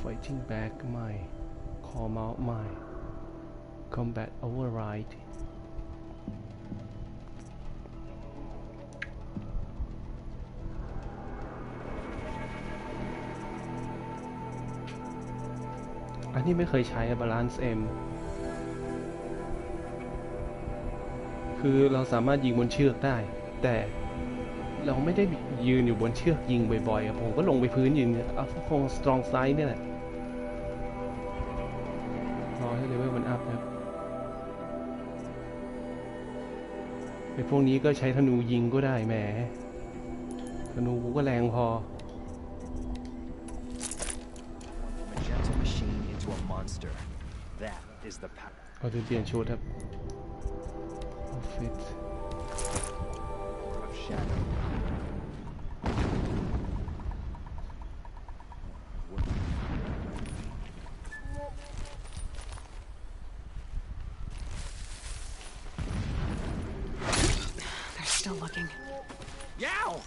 Fighting Back ไม่ Call Out ไม่ Combat Override อันนี้ไม่เคยใช้ Balance M คือเราสามารถยิงบนเชือกได้แต่เราไม่ได้ยืนอยู่บนเชือกยิงบ่อยๆผมก็ลงไปพื้นยิงเอาคง Strong Side เนี่ยแหละรอให้เลเวลมันอัพครับไอ้พวกนี้ก็ใช้ธนูยิงก็ได้แหมธนูก็แรงพอเอาเปลี่ยนชุดครับ Outfit They're still looking. Yow!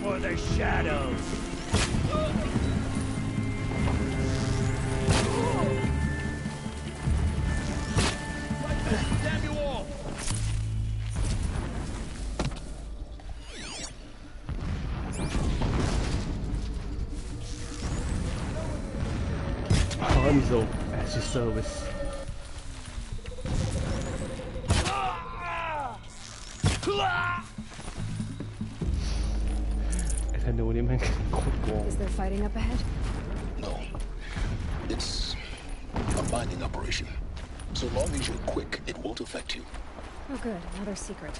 For the shadows. Damn you all! Hanzo at your service. ไอ้ธนูนี่มันโคตรโกง Is there fighting up ahead? No. It's a mining operation. So long as you're quick, it won't affect you. Oh good, another secret.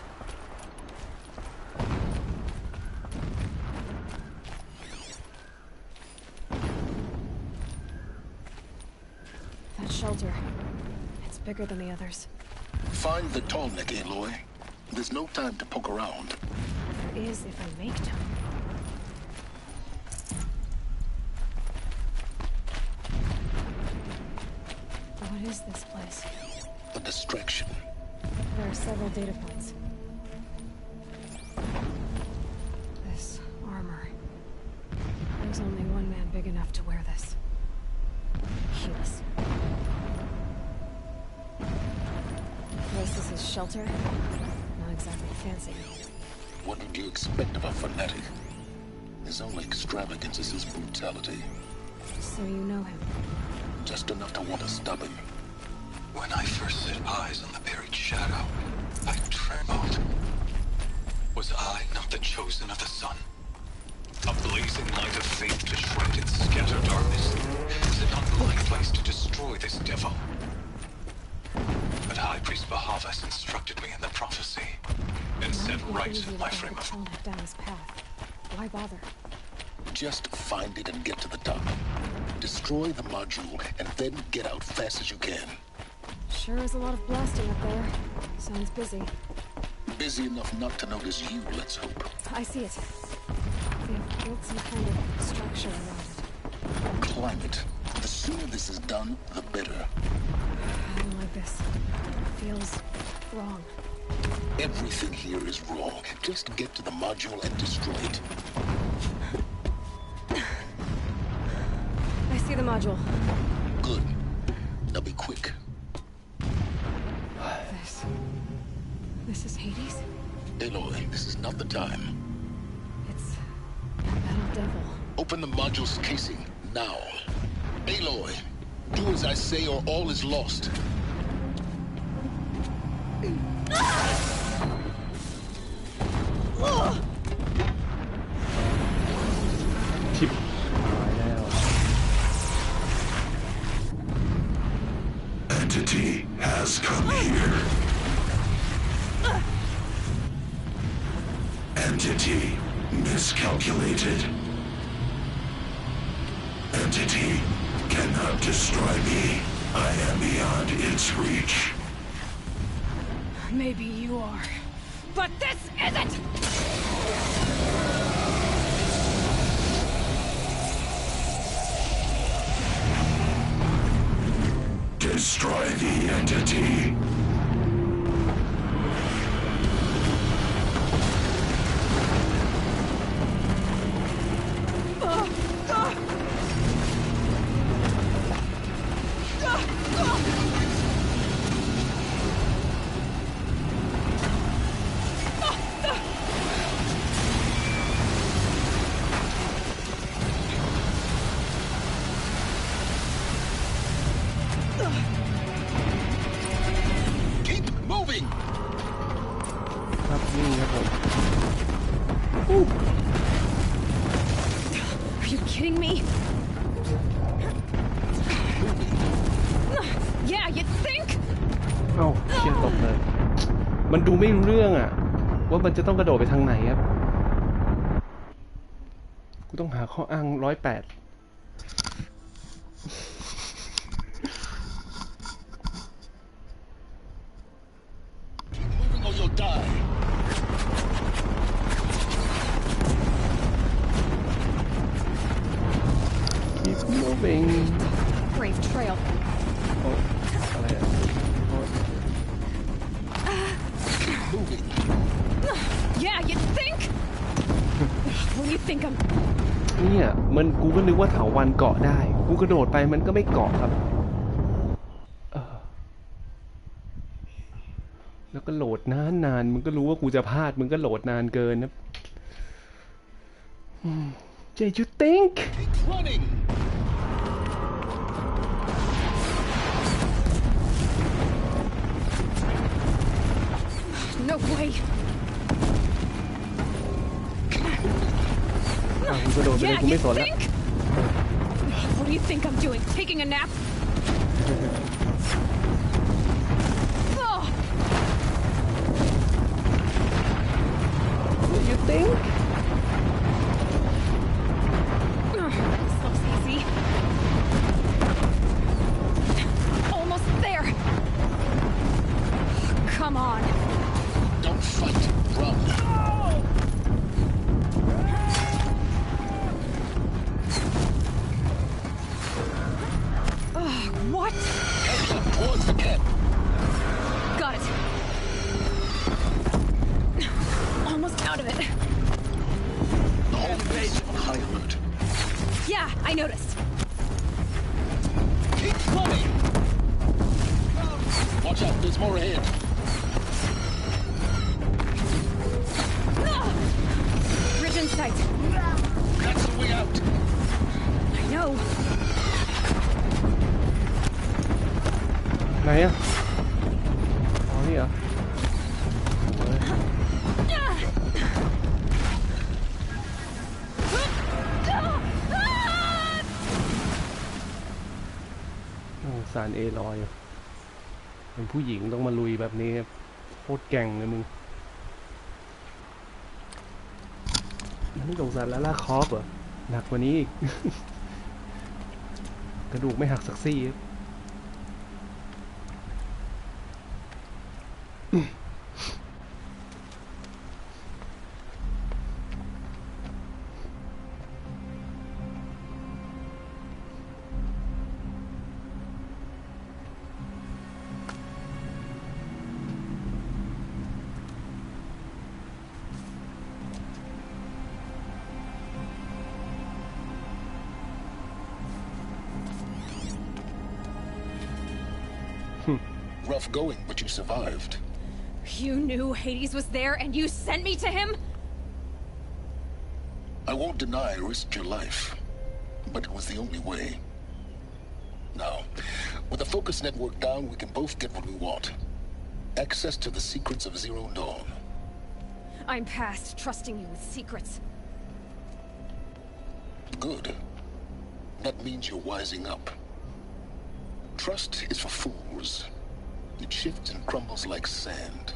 That shelter. It's bigger than the others. Find the tall neck, Aloy. There's no time to poke around. There is if I make time. What is this place? A distraction. There are several data points. This armor. There's only one man big enough to wear this. He's. This is his shelter. Not exactly fancy. What would you expect of a fanatic? His only extravagance is his brutality. So you know him? Just enough to want to stop him. When I first set eyes on the buried shadow, I trembled. Was I not the chosen of the sun? A blazing light of faith to shred its scattered darkness? Is it not my place to destroy this devil? But High Priest Bahavas instructed me in the prophecy and set right my frame of... down his path. Why bother? Just find it and get to the top. Destroy the module and then get out fast as you can. Sure is a lot of blasting up there. Sounds busy. Busy enough not to notice you, let's hope. I see it. They've built some kind of structure around it. Climb it. The sooner this is done, the better. I don't like this. It feels wrong. Everything here is wrong. Just get to the module and destroy it. I see the module. Good. Now be quick. This is Hades? Aloy, this is not the time. It's a metal devil. Open the module's casing, now. Aloy, do as I say or all is lost. Chip. Entity has come here. Entity miscalculated. Entity cannot destroy me. I am beyond its reach. Maybe you are. But this isn't! destroy the entity. Keep moving. ครับนี่ครับผม Are you kidding me? Yeah, you think? เอ้าเชี่ยตกเลย มันดูไม่รู้เรื่องอะว่ามันจะต้องกระโดดไปทางไหนครับกูต้องหาข้ออ้าง108Or you'll die. Keep moving. Brave trail. โอ้อะไรอะโอ้ Moving. Yeah, you think? What do you think I'm... เนี่ยมันกูก็นึกว่าเถาวัลย์เกาะได้กูกระโดดไปมันก็ไม่เกาะครับแล้วก็โหลดนานมึงก็รู้ว่ากูจะพลาดมึงก็โหลดนานเกินนะDid you think? Keep running. No way. กูกระโดดไปเลยกูไม่สนแล้ว What do you think I'm doing? Taking a nap? Oh. Did you think? This looks easy. Almost there. Come on. Don't fight. Run. What? Head up towards the camp. Got it. Almost out of it. The whole base on high alert. Yeah, I noticed. Keep running. Watch out, there's more ahead. Ridge in sight. That's the way out. I know. ไหนอะอ๋อนี่เหรอสารเอลอยเป็นผู้หญิงต้องมาลุยแบบนี้โคตรแก่งเลยมึงไม่สงสารแล้วล่าคอฟเหรอหนักกว่านี้อีก กระดูกไม่หักสักซี่ Rough going, but you survived. You knew Hades was there and you sent me to him? I won't deny I risked your life, but it was the only way. Now, with the focus network down, we can both get what we want. Access to the secrets of Zero Dawn. I'm past trusting you with secrets. Good. That means you're wising up. Trust is for fools. It shifts and crumbles like sand.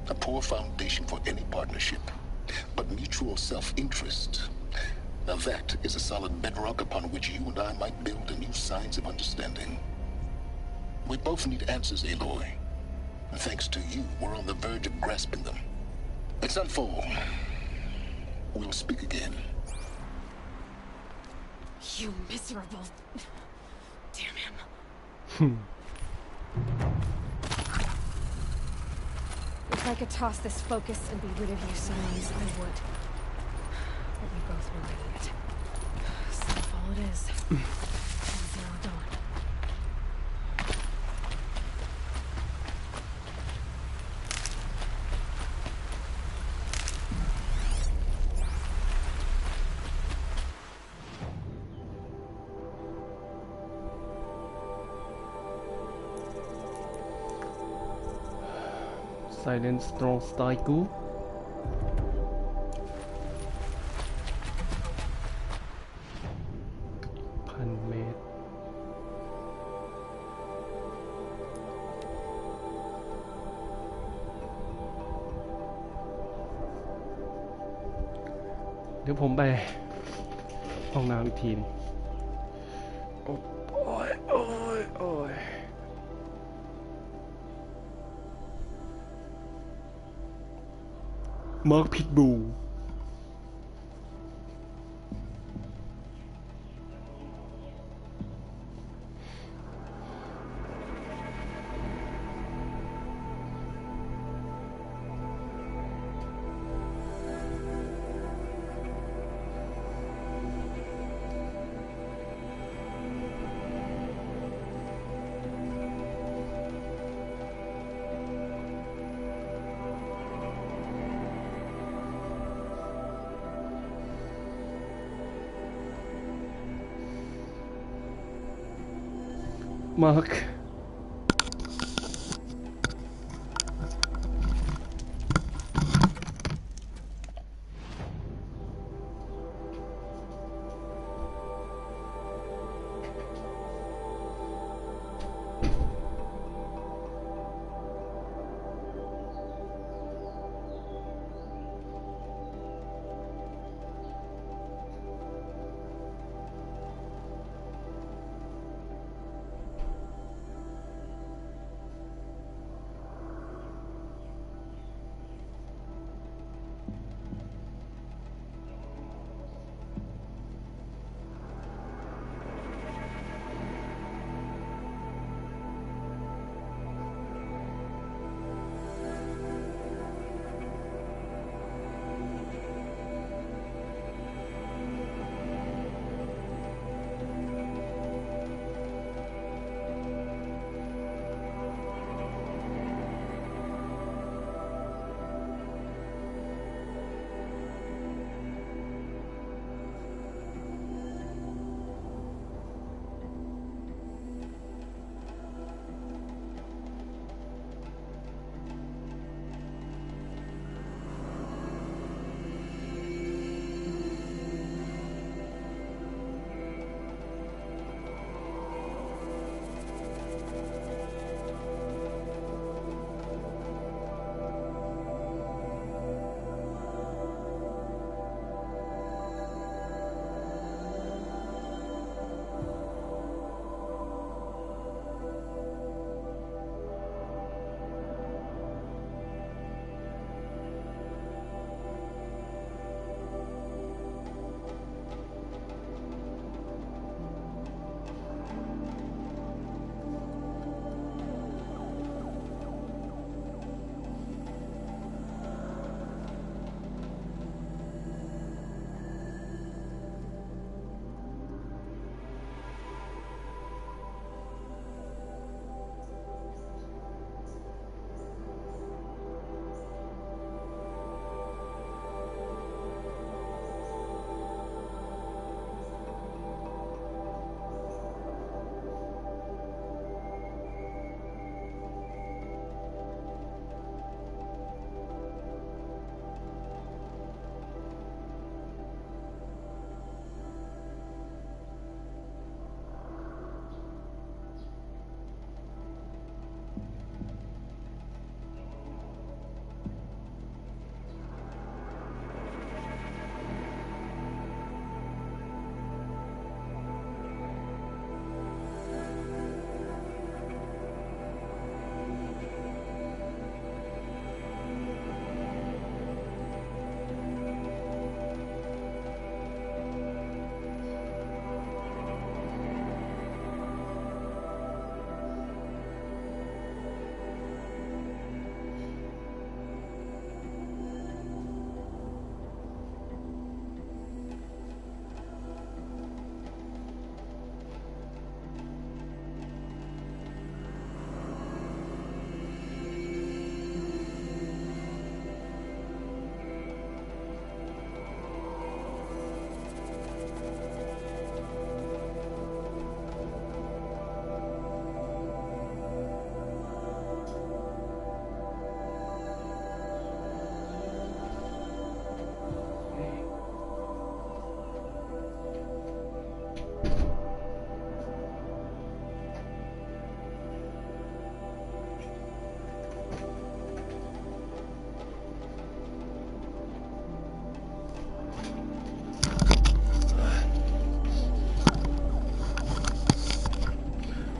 A poor foundation for any partnership. But mutual self-interest. Now that is a solid bedrock upon which you and I might build a new science of understanding. We both need answers, Aloy. And thanks to you, we're on the verge of grasping them. It's Sunfall. We'll speak again. You miserable... Damn him. I could toss this focus and be rid of you so easy, I would. But we both were an idiot. Snowfall it is. And Zero Dawn. Silent Strong Style กู1,000 เมตรเดี๋ยวผมไปห้องน้ำอีกทีนึงโอ้ยโอ้ยโอ้ยมาร์คพิทบูมาร์ค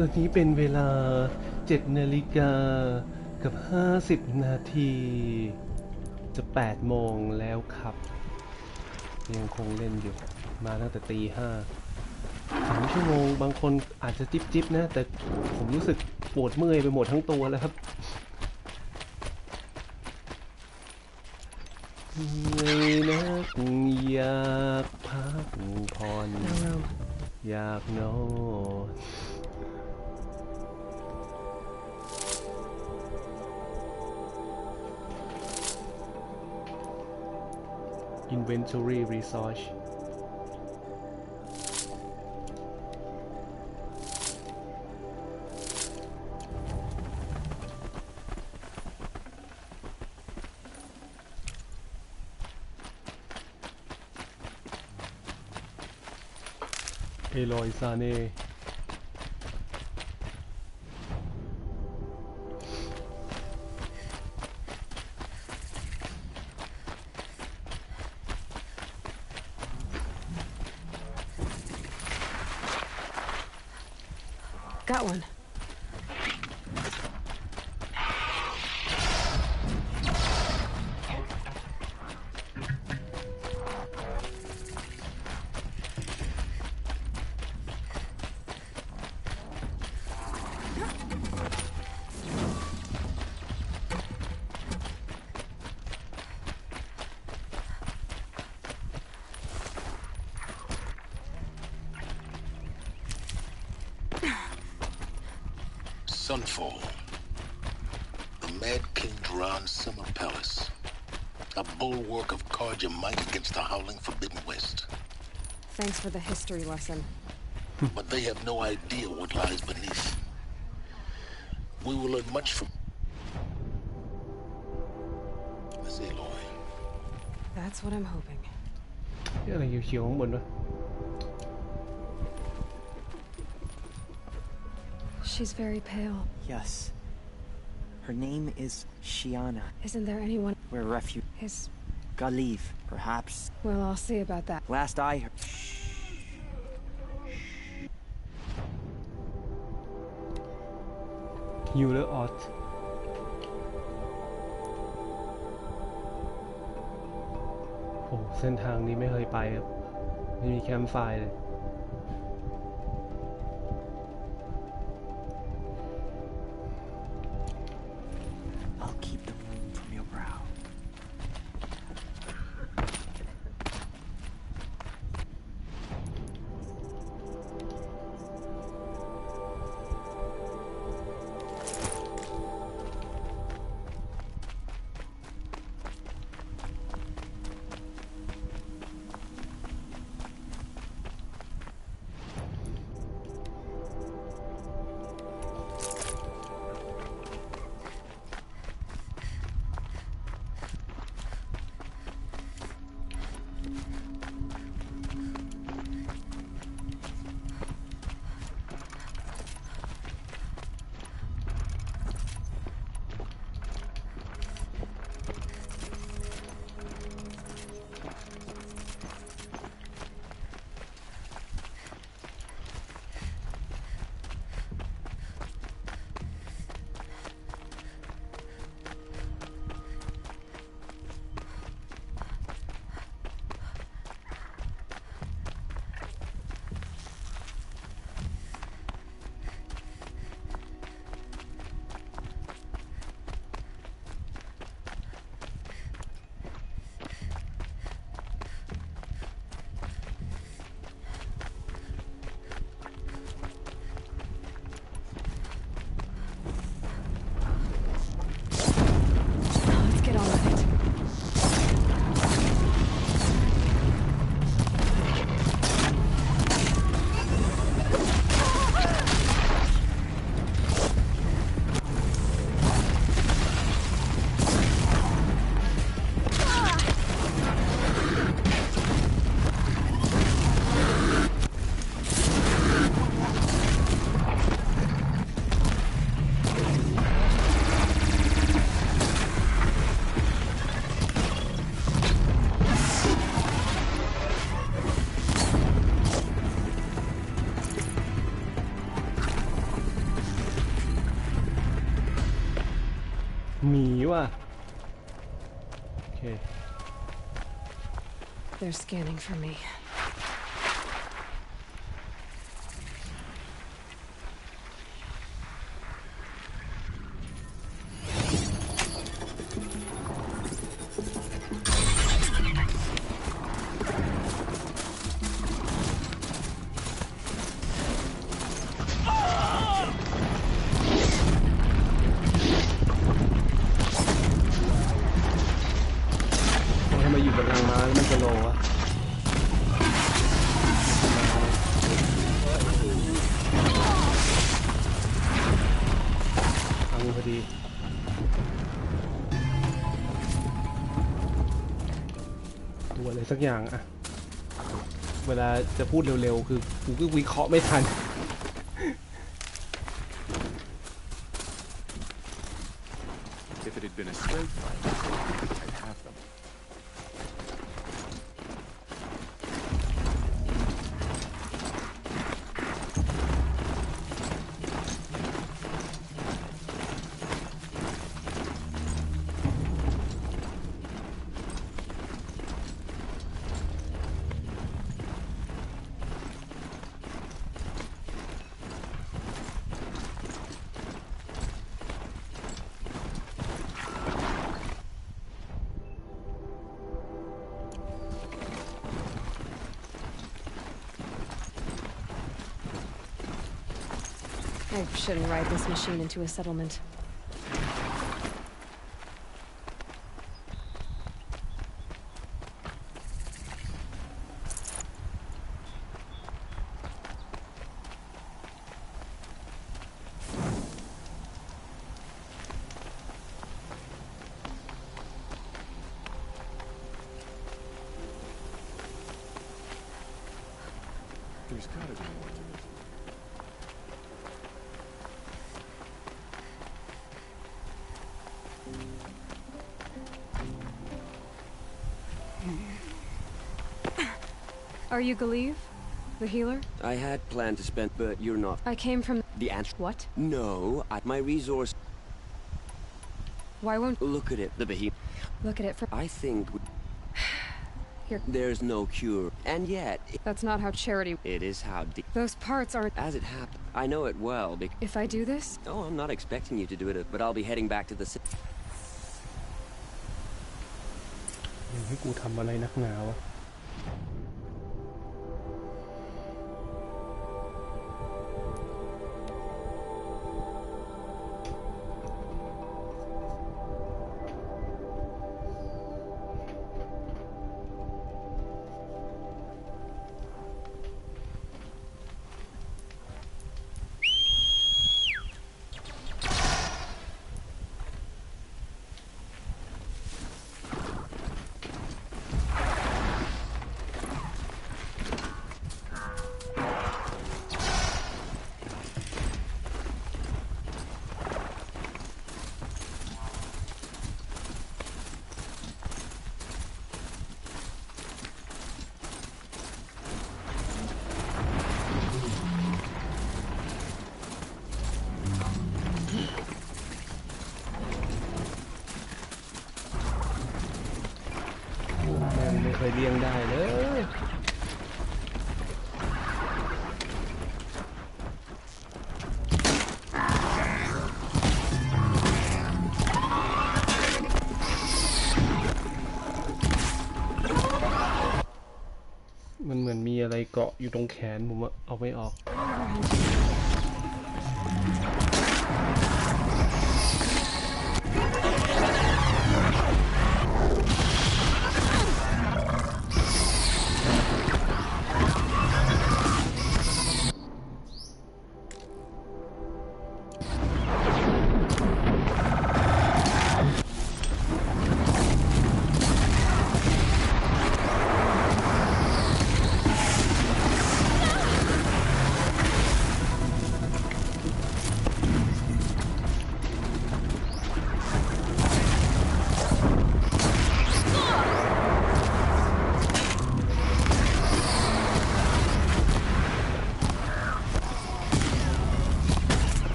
ตอนนี้เป็นเวลา7 นาฬิกากับ50 นาทีจะ8 โมงแล้วครับยังคงเล่นอยู่มาตั้งแต่ตี 5 3 ชั่วโมงบางคนอาจจะจิ๊บๆนะแต่ผมรู้สึกปวดเมื่อยไปหมดทั้งตัวแล้วครับเหนื่อยนักอยากพักผ่อนอยากนอน Inventory Researchเอลอยซาเน่Got one. Sunfall. The Mad King Duran's summer palace. A bulwark of Carja might against the howling Forbidden West. Thanks for the history lesson. But they have no idea what lies beneath. We will learn much from Miss Aloy. That's what I'm hoping. อะไรเขียวๆข้างบนวะ She's very pale. Yes. Her name is Shiana. Isn't there anyone? We're refuge. His... Galiv, perhaps. Well, I'll see about that. Last I heard. ฮิวเลอร์ออสโอ้เส้นทางนี้ไม่เคยไปครับไม่มีแคมป์ไฟร์เลย I'll keep the moon from your brow. หมีว่ะโอเค They're scanning for me.ตัวอะไรสักอย่างอะเวลาจะพูดเร็วๆคือกูก็วิเคราะห์ไม่ทัน If it had been a straight fight, I'd have them. I shouldn't ride this machine into a settlement. There's gotta be more to this. Are you Galeev? The healer? I had planned to spend, but you're not. I came from The answer. What? No, at my resource. Why won't Look at it, the behemoth. look at it for I think Here. there's no cure, and yet That's not how charity. it is how deep. Those parts aren't. As it happened, I know it well. If I do this, Oh, I'm not expecting you to do it, but I'll be heading back to the. ยังให้กูทำอะไรนักหนาวะไม่เคยเลี้ยงได้เลยมันเหมือนมีอะไรเกาะอยู่ตรงแขนผมอะเอาไม่ออก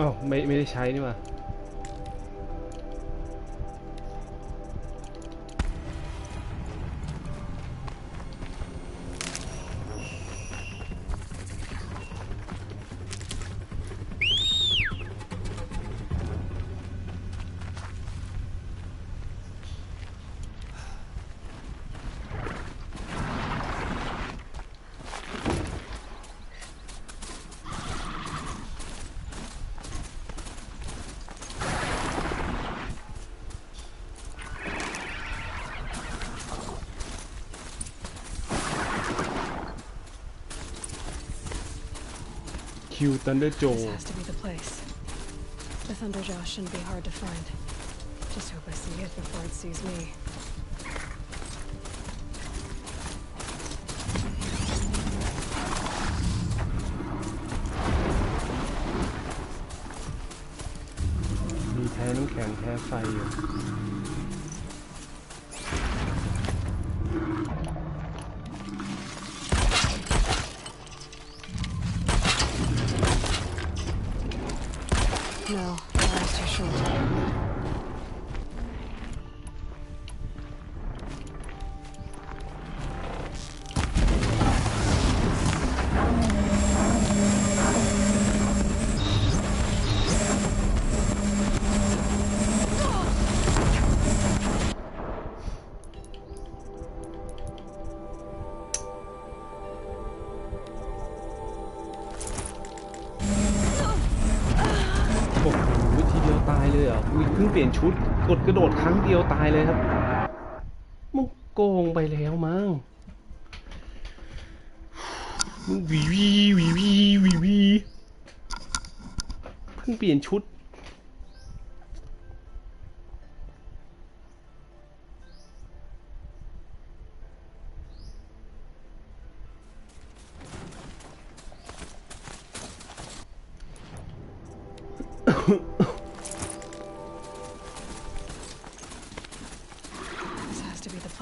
อ้าวไม่ได้ใช้นี่หว่าคิว Thunder Joe This has to be the place. The Thunderjaw shouldn't be hard to find. Just hope I see it before it sees me. มีแพ้น้ำแข็งแพ้ไฟอยู่ No, life's too short. เพิ่งเปลี่ยนชุดกดกระโดดครั้งเดียวตายเลยครับมึงโกงไปแล้วมั้งมึงวีเพิ่งเปลี่ยนชุด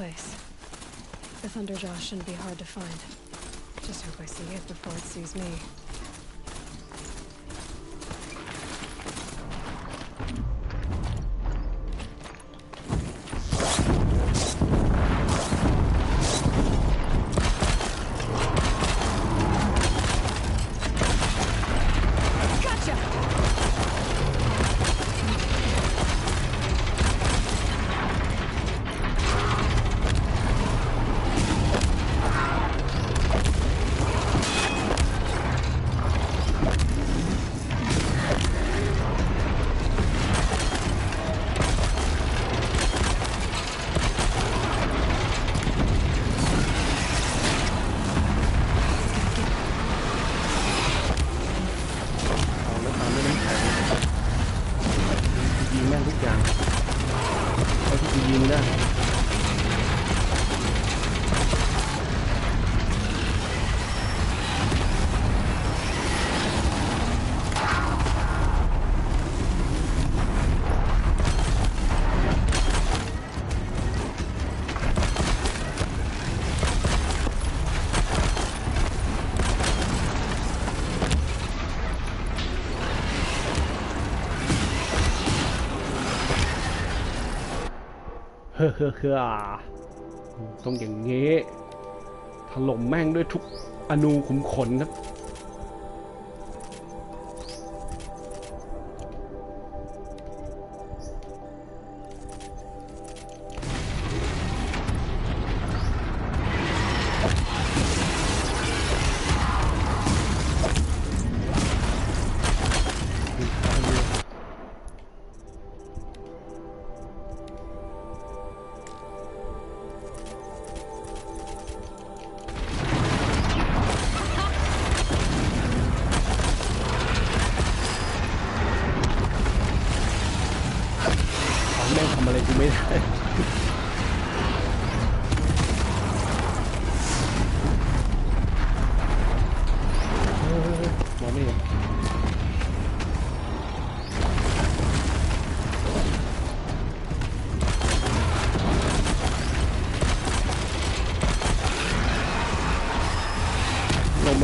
Place. The Thunderjaw shouldn't be hard to find. Just hope I see it before it sees me.ต้องอย่างงี้ถล่มแม่งด้วยทุกอนูขุมขนครับ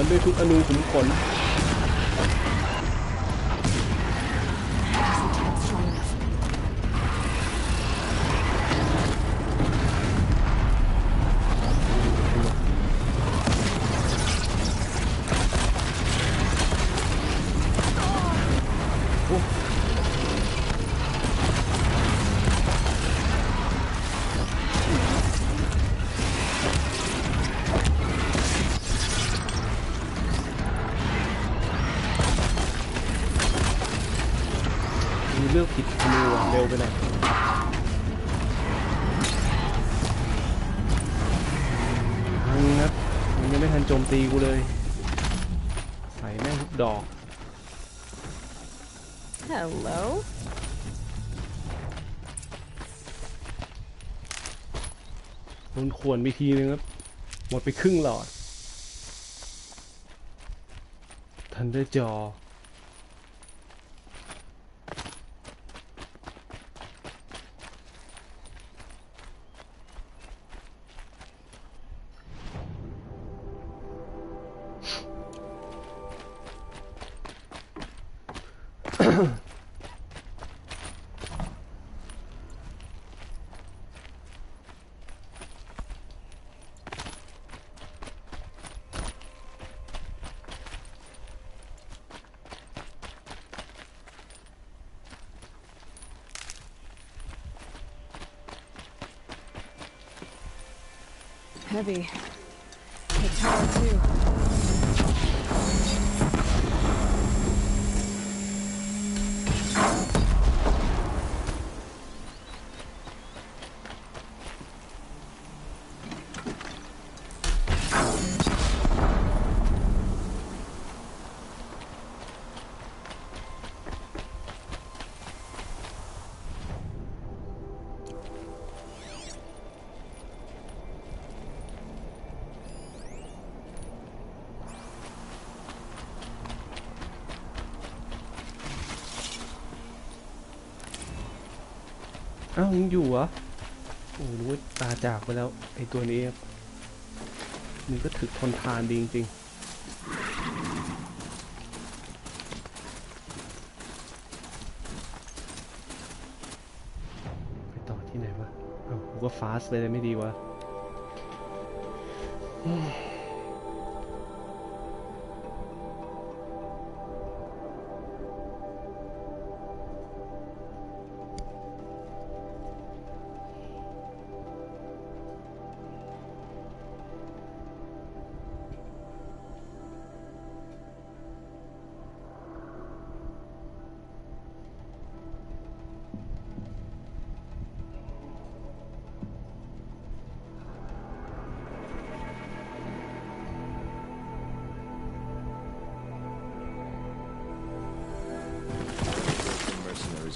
มันด้วยทุกอนูขุมขน เลือกผิดธนูเร็วไปหน่อยครับมันยังไม่ทันโจมตีกูเลยใส่แม่งทุกดอก Hello. โดนข่วนไปทีนึงครับหมดไปครึ่งหลอดทันเดอร์จอHeavy. The tower too.อ้าวยังอยู่เหรอโอ้รู้ว่าตาจากไปแล้วไอ้ตัวนี้มันก็ถึกทนทานดีจริงๆไปต่อที่ไหนวะอ้าวกูก็ฟาสไปเลยไม่ดีวะ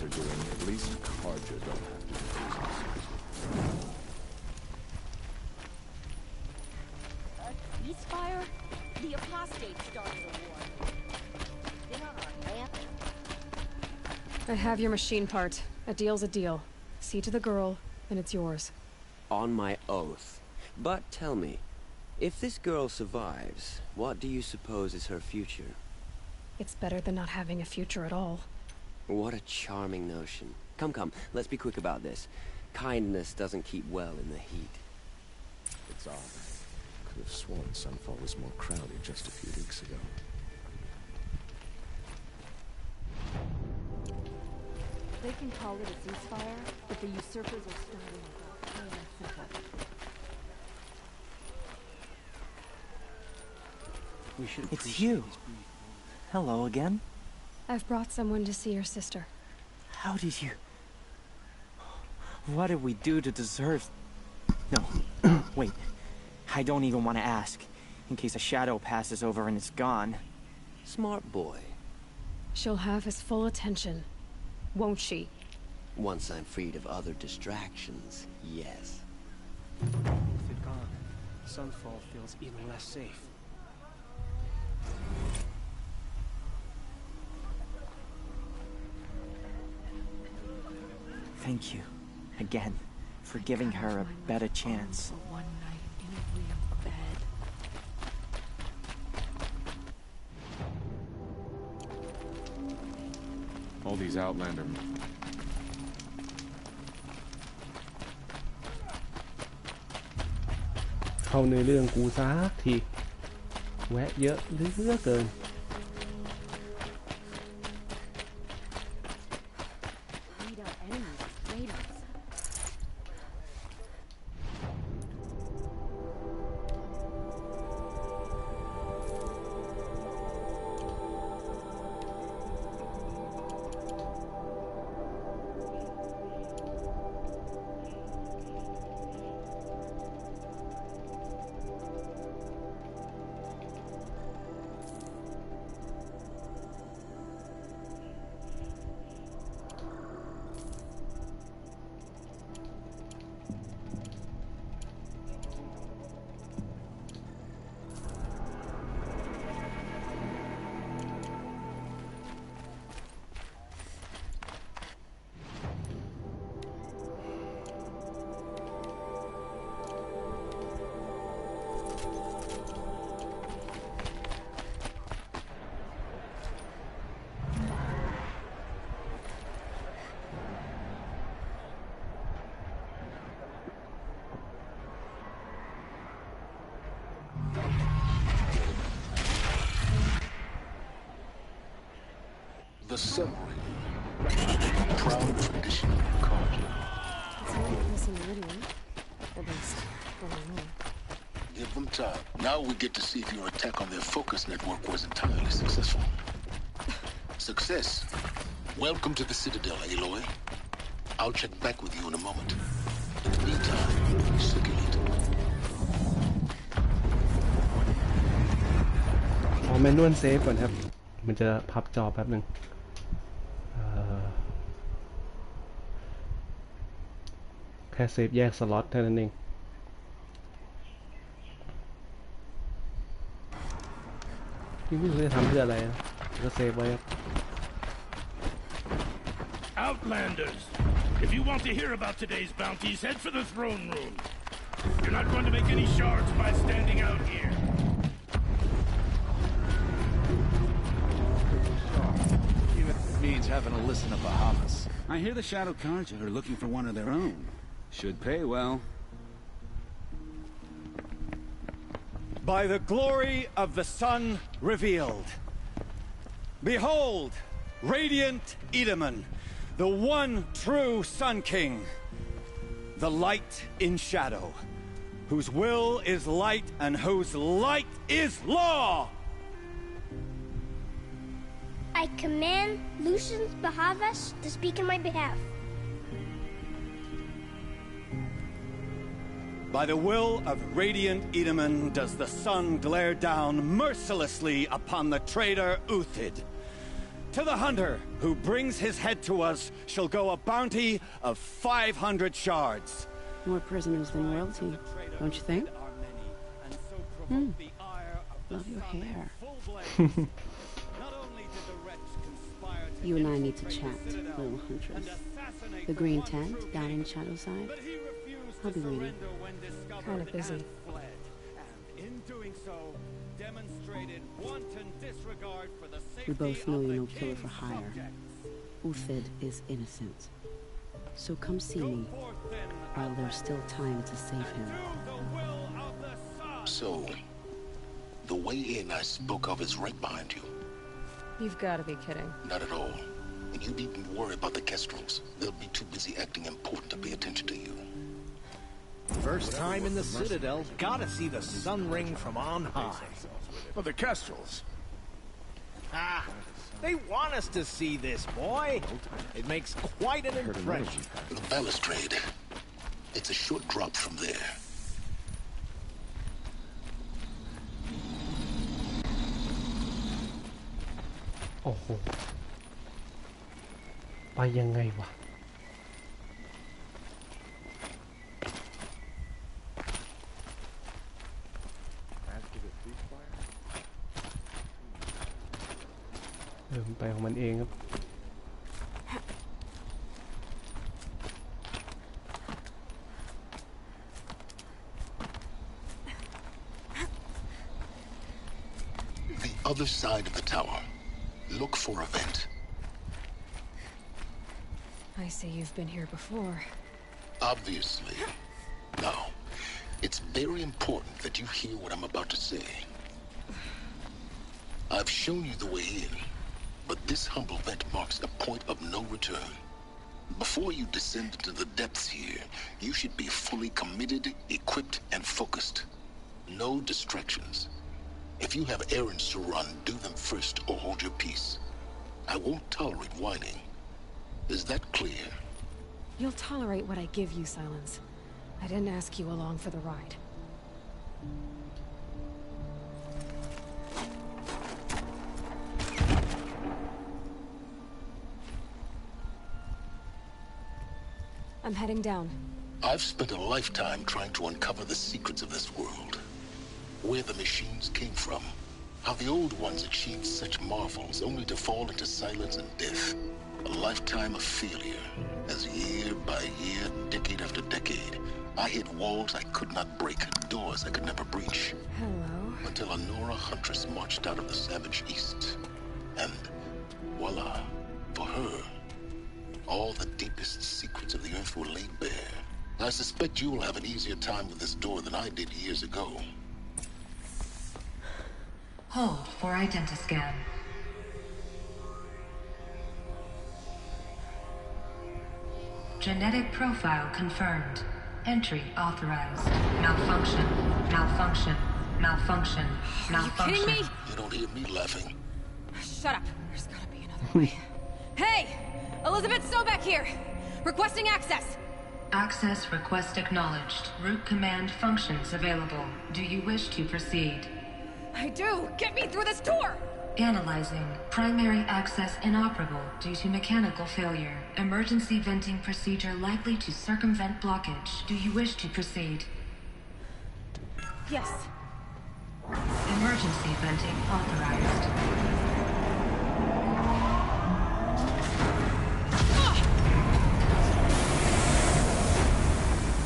Are doing, at least Carja don't have to do ceasefire? The apostates started a war. Been on our land? I have your machine part. A deal's a deal. See to the girl, and it's yours. On my oath. But tell me, if this girl survives, what do you suppose is her future? It's better than not having a future at all. What a charming notion. Come, let's be quick about this. Kindness doesn't keep well in the heat. It's odd. Could have sworn Sunfall was more crowded just a few weeks ago. They can call it a ceasefire, but the usurpers are starting with plain and simple. We should It's you. Hello again. I've brought someone to see your sister. How did you... What did we do to deserve... No, wait. I don't even want to ask, in case a shadow passes over and it's gone. Smart boy. She'll have his full attention, won't she? Once I'm freed of other distractions, yes. With it gone, Sunfall feels even less safe. Thank you, again, for giving her a better chance. For one night in a real bed. All these Outlander... เข้าในเรื่องกูซักทีแวะเยอะเหลือเกิน The submarine. Proud tradition of Carja. It's not missing Meridian. At least, for now. Give them time. Now we get to see if your attack on their focus network was entirely successful. Success. Welcome to the Citadel, Aloy. I'll check back with you in a moment. In the meantime, circulate. ขอแมนนวลเซฟก่อนครับมันจะพับจอแป๊บหนึ่งแค่เซฟแยกสล็อตเท่านั้นเองที่ไม่รู้จะทำเพื่ออะไรนะก็เซฟไว้ครับ Outlanders, if you want to hear about today's bounties, head for the throne room. You're not going to make any shards by standing out here. Even if it means having to listen to Bahamas. I hear the Shadow Carja are looking for one of their own. Should pay well. By the glory of the sun revealed. Behold, radiant Edaman, the one true Sun King, the light in shadow, whose will is light and whose light is law. I command Lucian Bahavas to speak in my behalf. By the will of radiant Edaman does the sun glare down mercilessly upon the traitor Uthid. To the hunter who brings his head to us shall go a bounty of 500 shards. More prisoners than royalty, don't you think? Love your hair. You and I need to chat, little huntress. The green tent down in Shadowside? I'll be waiting. Kind of busy. We both know you're no killer for hire. Uthid is innocent. So come see me while there's still time to save him. So, the way in I spoke of is right behind you. You've got to be kidding. Not at all. And you needn't worry about the Kestrels. They'll be too busy acting important to pay attention to you. First time in the Citadel, gotta see the sun ring from on high. Well, the Kestrels. Ah, they want us to see this, boy. It makes quite an impression. The balustrade. It's a short drop from there. Oh. ไปยังไงวะมันไปของมันเองครับ The other side of the tower. Look for a vent. I see you've been here before. Obviously. Now, it's very important that you hear what I'm about to say. I've shown you the way in, but this humble vent marks a point of no return. Before you descend into the depths here, you should be fully committed, equipped, and focused. No distractions. If you have errands to run, do them first or hold your peace. I won't tolerate whining. Is that clear? You'll tolerate what I give you, Silence. I didn't ask you along for the ride. I'm heading down. I've spent a lifetime trying to uncover the secrets of this world. Where the machines came from. How the old ones achieved such marvels only to fall into silence and death. A lifetime of failure. As year by year, decade after decade, I hit walls I could not break, doors I could never breach. Hello. Until a Nora huntress marched out of the savage east. And voila, for her, all the deepest secrets of the earth were laid bare. I suspect you will have an easier time with this door than I did years ago. Hold for identiscan. Genetic profile confirmed. Entry authorized. Malfunction. Malfunction. Malfunction. Malfunction. Are you kidding me? You don't hear me laughing. Shut up. There's gotta be another way. Hey! Elizabeth Sobek here! Requesting access! Access request acknowledged. Root command functions available. Do you wish to proceed? I do! Get me through this tour! Analyzing. Primary access inoperable due to mechanical failure. Emergency venting procedure likely to circumvent blockage. Do you wish to proceed? Yes. Emergency venting authorized.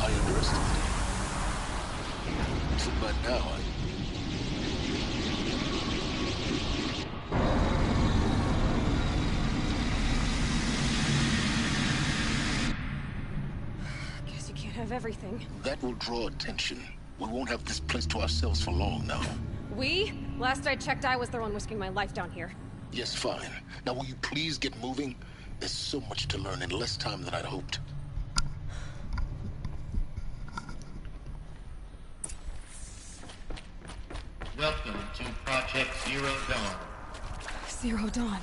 I underestimated. So by now, Guess you can't have everything. That will draw attention. We won't have this place to ourselves for long now. We? Last I checked, I was the one risking my life down here. Yes, fine. Now will you please get moving? There's so much to learn in less time than I'd hoped. Welcome to Project Zero Dawn. Zero Dawn.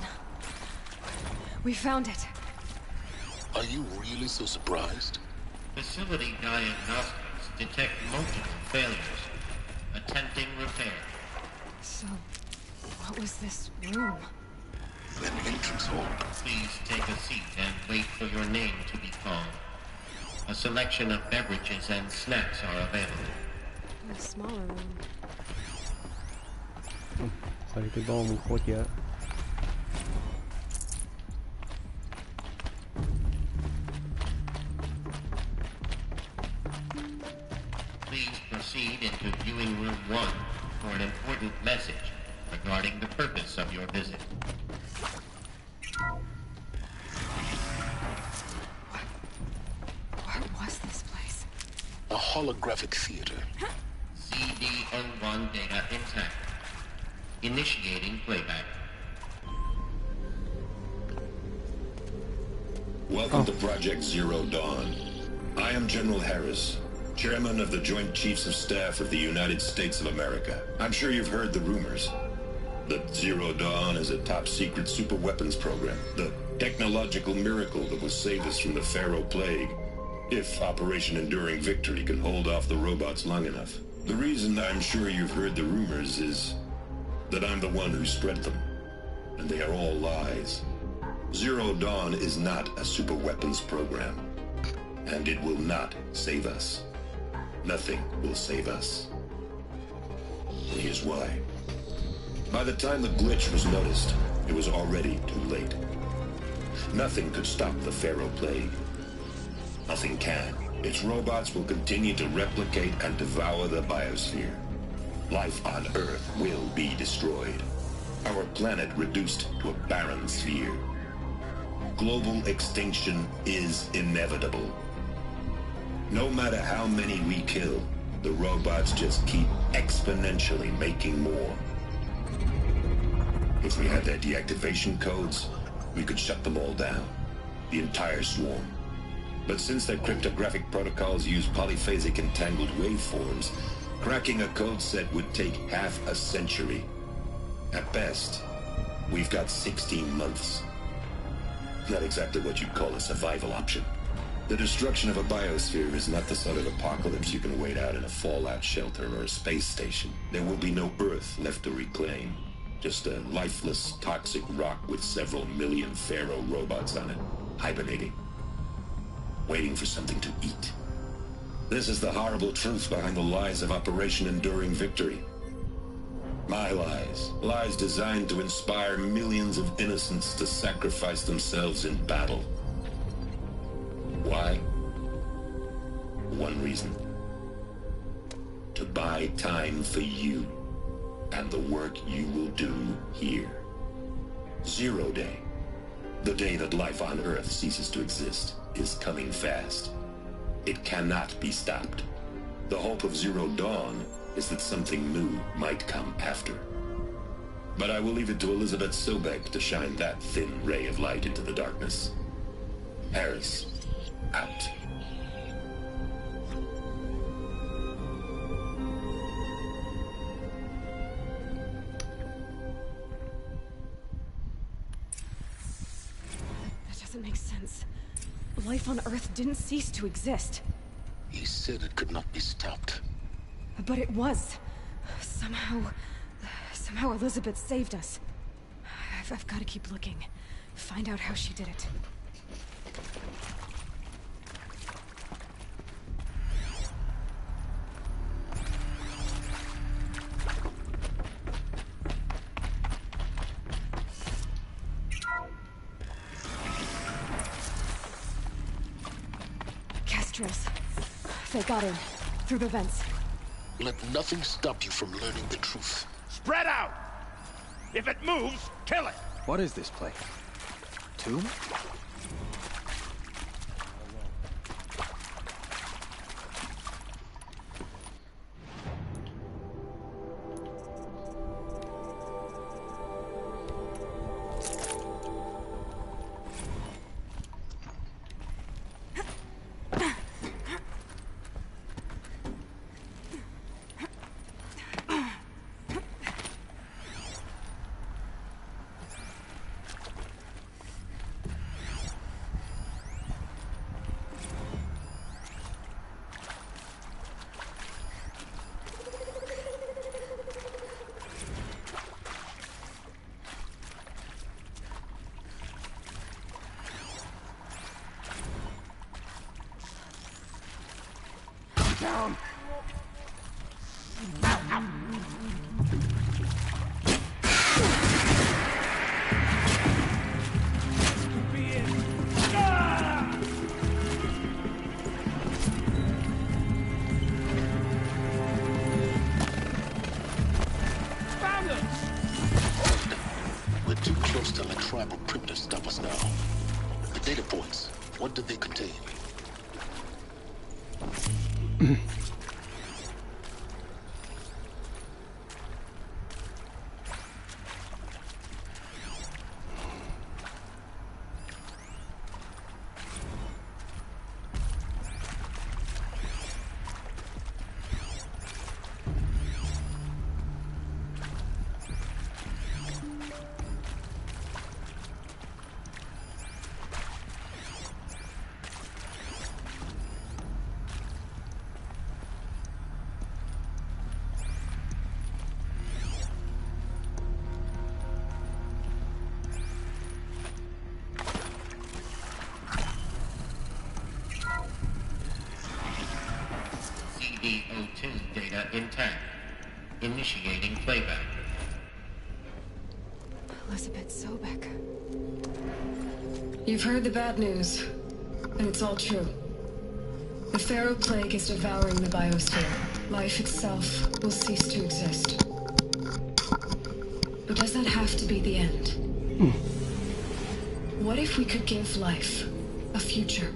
We found it. Are you really so surprised? Facility diagnostics detect multiple failures. Attempting repair. So, what was this room? An entrance hall. Please take a seat and wait for your name to be called. A selection of beverages and snacks are available. A smaller room. คอลเลกติบอลมันโคตรเยอะ Please proceed into viewing room 1 for an important message regarding the purpose of your visit. What was this place? A holographic theater. CD01 data intact. Initiating playback. Welcome to Project Zero Dawn. I am General Harris, Chairman of the Joint Chiefs of Staff of the United States of America. I'm sure you've heard the rumors that Zero Dawn is a top-secret superweapons program, the technological miracle that will save us from the Pharaoh Plague, if Operation Enduring Victory can hold off the robots long enough. The reason I'm sure you've heard the rumors is that I'm the one who spread them, and they are all lies. Zero Dawn is not a superweapons program, and it will not save us. Nothing will save us. And here's why. By the time the glitch was noticed, it was already too late. Nothing could stop the Pharaoh Plague. Nothing can. Its robots will continue to replicate and devour the biosphere. Life on Earth will be destroyed. Our planet reduced to a barren sphere. Global extinction is inevitable. No matter how many we kill, the robots just keep exponentially making more. If we had their deactivation codes, we could shut them all down. The entire swarm. But since their cryptographic protocols use polyphasic entangled waveforms, cracking a code set would take half a century. At best, we've got 16 months. Not exactly what you'd call a survival option. The destruction of a biosphere is not the sort of apocalypse you can wait out in a fallout shelter or a space station. There will be no Earth left to reclaim. Just a lifeless, toxic rock with several million Pharaoh robots on it, hibernating, waiting for something to eat. This is the horrible truth behind the lies of Operation Enduring Victory. My lies. Lies designed to inspire millions of innocents to sacrifice themselves in battle. Why? One reason. To buy time for you and the work you will do here. Zero Day, the day that life on Earth ceases to exist, is coming fast. It cannot be stopped. The hope of Zero Dawn is that something new might come after. But I will leave it to Elizabeth Sobek to shine that thin ray of light into the darkness. Harris, out. That doesn't make sense. Life on Earth didn't cease to exist. He said it could not be stopped. But it was. Somehow Elizabeth saved us. I've got to keep looking. Find out how she did it. Castros. They got in. Through the vents. Let nothing stop you from learning the truth. Spread out! If it moves, kill it! What is this place? Tomb? Down! We're too close to let tribal primitives stop us now. The data points, what do they contain? CO2 data intact. Initiating playback. Elizabeth Sobek. You've heard the bad news, and it's all true. The Pharaoh Plague is devouring the biosphere. Life itself will cease to exist. But does that have to be the end? What if we could give life a future?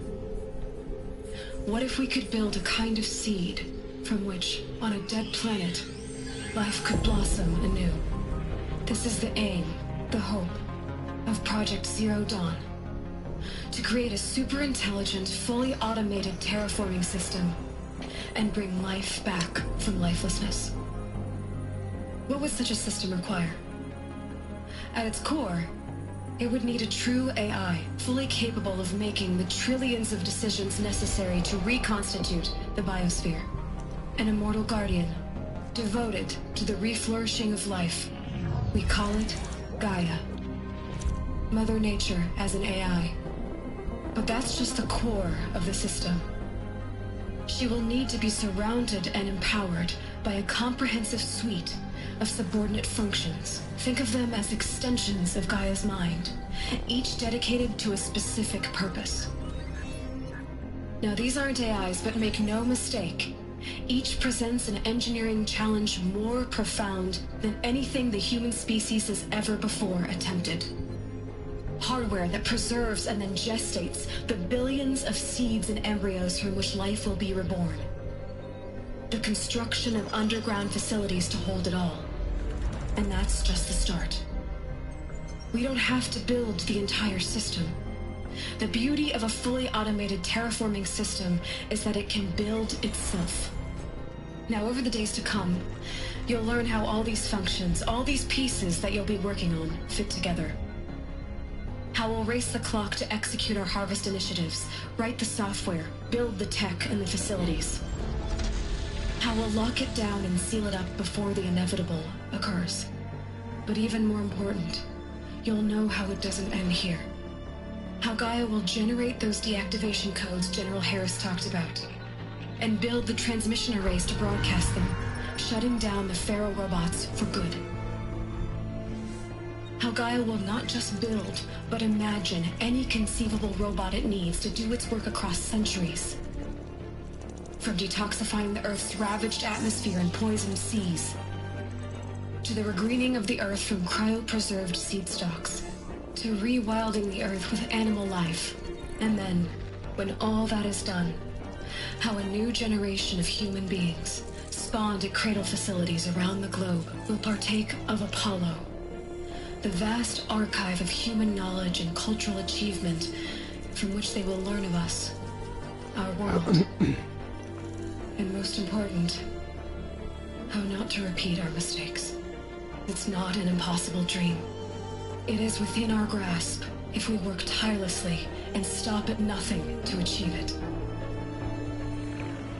What if we could build a kind of seed from which, on a dead planet, life could blossom anew? This is the aim, the hope, of Project Zero Dawn. To create a super-intelligent, fully automated terraforming system and bring life back from lifelessness. What would such a system require? At its core, it would need a true AI, fully capable of making the trillions of decisions necessary to reconstitute the biosphere. An immortal guardian, devoted to the reflourishing of life. We call it Gaia. Mother Nature as an AI. But that's just the core of the system. She will need to be surrounded and empowered by a comprehensive suite of subordinate functions. Think of them as extensions of Gaia's mind, each dedicated to a specific purpose. Now, these aren't AIs, but make no mistake, each presents an engineering challenge more profound than anything the human species has ever before attempted. Hardware that preserves and then gestates the billions of seeds and embryos from which life will be reborn. The construction of underground facilities to hold it all. And that's just the start. We don't have to build the entire system. The beauty of a fully automated terraforming system is that it can build itself. Now, over the days to come, you'll learn how all these functions, all these pieces that you'll be working on, fit together. How we'll race the clock to execute our harvest initiatives, write the software, build the tech and the facilities. How we'll lock it down and seal it up before the inevitable occurs. But even more important, you'll know how it doesn't end here. How Gaia will generate those deactivation codes General Harris talked about, and build the transmission arrays to broadcast them, shutting down the Pharaoh robots for good. How Gaia will not just build, but imagine any conceivable robot it needs to do its work across centuries. From detoxifying the Earth's ravaged atmosphere and poisoned seas, to the regreening of the Earth from cryopreserved seed stalks, to rewilding the Earth with animal life. And then, when all that is done, how a new generation of human beings, spawned at cradle facilities around the globe, will partake of Apollo, the vast archive of human knowledge and cultural achievement from which they will learn of us, our world, and most important, how not to repeat our mistakes. It's not an impossible dream. It is within our grasp if we work tirelessly and stop at nothing to achieve it.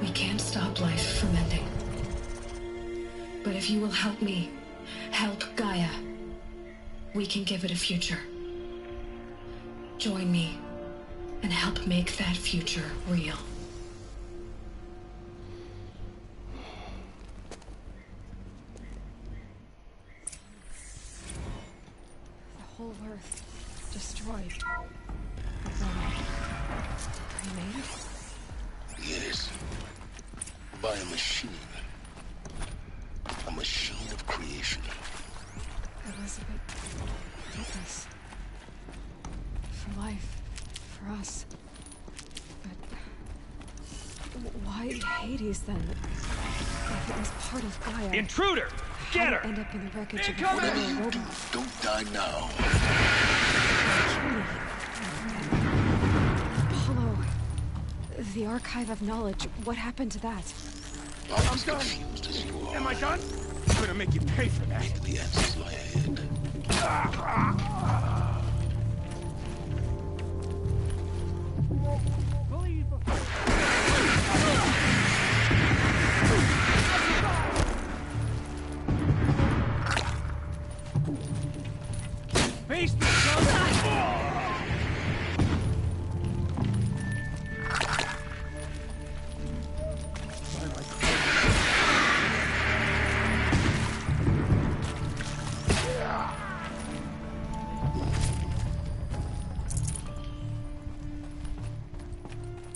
We can't stop life from ending. But if you will help me, help Gaia, we can give it a future. Join me and help make that future real. The whole Earth destroyed. Cremated? Yes. By a machine. A machine of creation. Elizabeth did this. For life. For us. But why Hades then? If it was part of Gaia. Intruder! Get her! End up in the wreckage of a Pharaoh robot. Don't die now. Apollo. The archive of knowledge. What happened to that? I'm done. As you are. Am I done? I'm gonna make you pay for that. The answers lie ahead. Face me, son!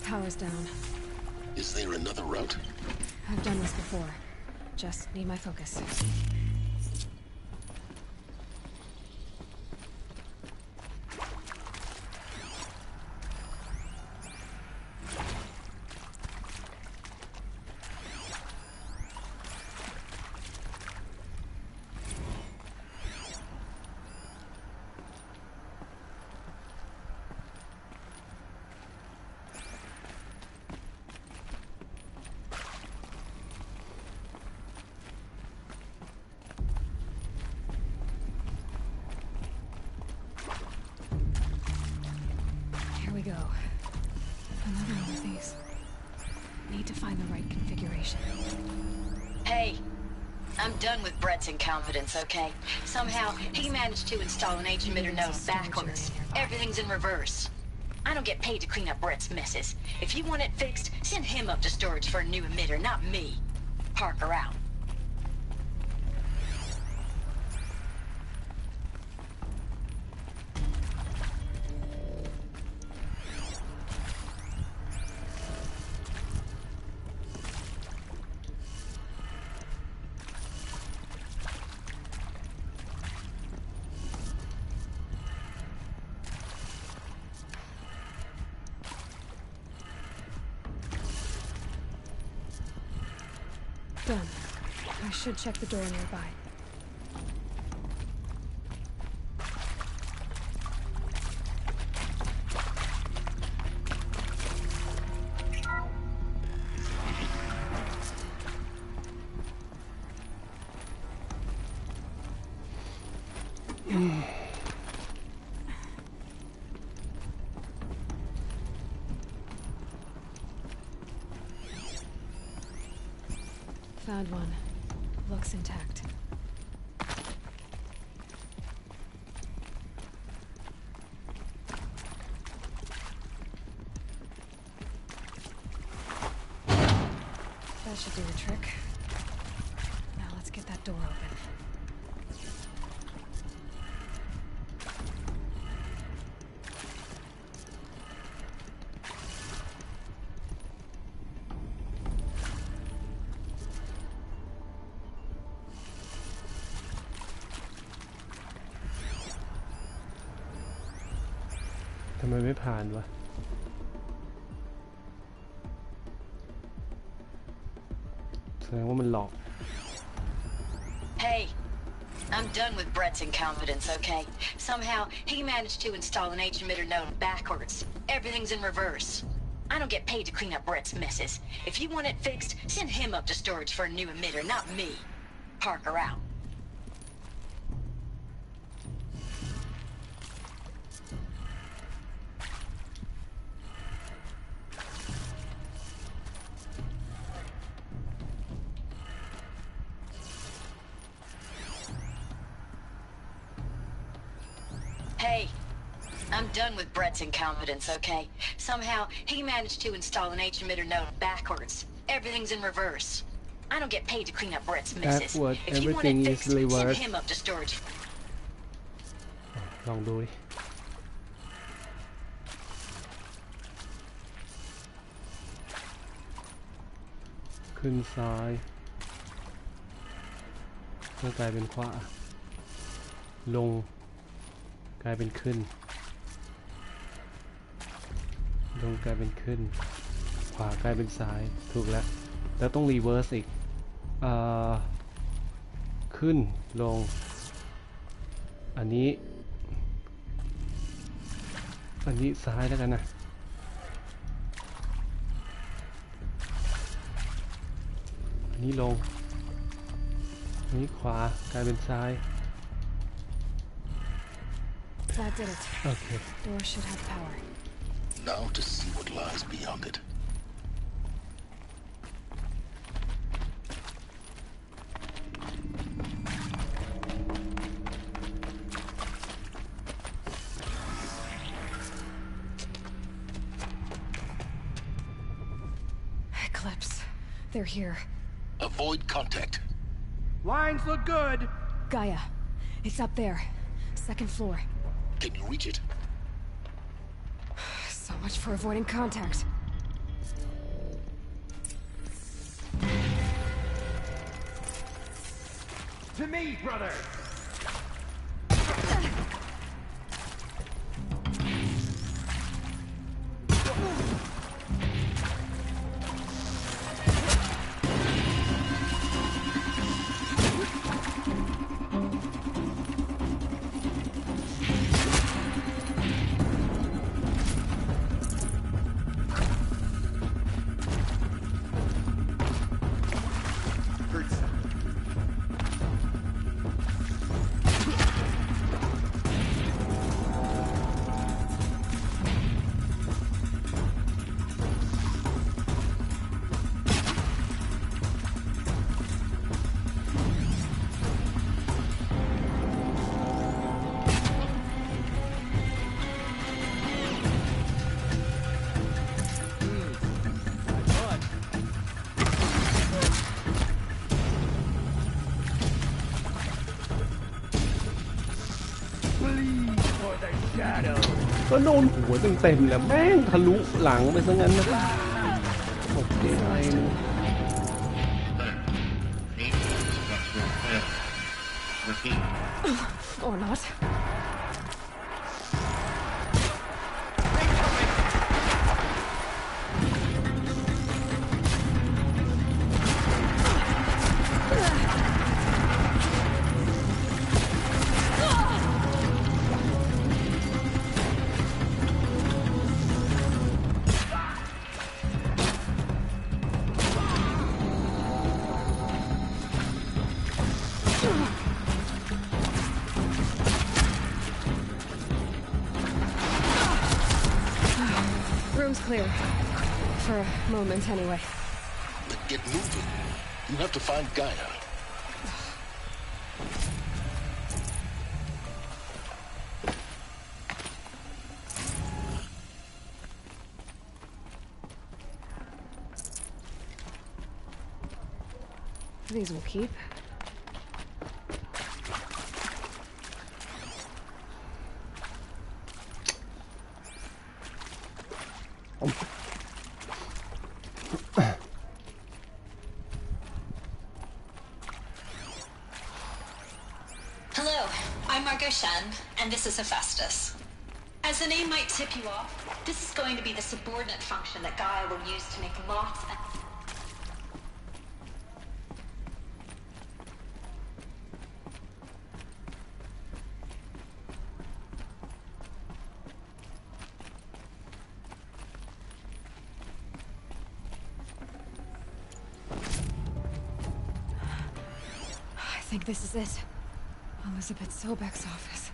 Power's down. Is there another route? I've done this before. Just need my focus. We go. Another one of these. Need to find the right configuration. Hey, I'm done with Brett's incompetence, okay? Somehow, he managed to install an H-emitter node backwards. Everything's in reverse. I don't get paid to clean up Brett's messes. If you want it fixed, send him up to storage for a new emitter, not me. Parker out. Done. I should check the door nearby. Found one. Looks intact. That should do the trick. Now let's get that door open.ทำไมไม่ผ่านวะแสดงว่ามันหลอก Hey, I'm done with Brett's incompetence, okay? Somehow, he managed to install an H-emitter node backwards. Everything's in reverse. I don't get paid to clean up Brett's messes. If you want it fixed, send him up to storage for a new emitter, not me. Parker out. Hey, I'm done with Brett's incompetence, okay? Somehow, he managed to install an H-emitter node backwards. Everything's in reverse. I don't get paid to clean up Brett's messes. Backward, if you want it everything fixed, is reversed. send him up to storage. ลองดูดิขึ้นซ้ายก็กลายเป็นขวาลงกลายเป็นขึ้นลงกลายเป็นขึ้นขวากลายเป็นซ้ายถูกแล้วแล้วต้องรีเวิร์สอีกขึ้นลงอันนี้ซ้ายแล้วกันนะอันนี้ลงอันนี้ขวากลายเป็นซ้าย That did it. Okay. Door should have power. Now to see what lies beyond it. Eclipse. They're here. Avoid contact. Lines look good. Gaia. It's up there. Second floor. Can you reach it? So much for avoiding contact. To me, brother.ก็โดนหัวเต็มๆแล้วแม่งทะลุหลังไปซะงั้นนะโอเคไอ้นี่ Or not. Room's clear. For a moment, anyway. Then get moving. You have to find Gaia. These will keep. Hello, I'm Margot Shen, and this is Hephaestus. As the name might tip you off, this is going to be the subordinate function that Gaia will use to make lots and... I think this is it. Elizabeth Sobek's office.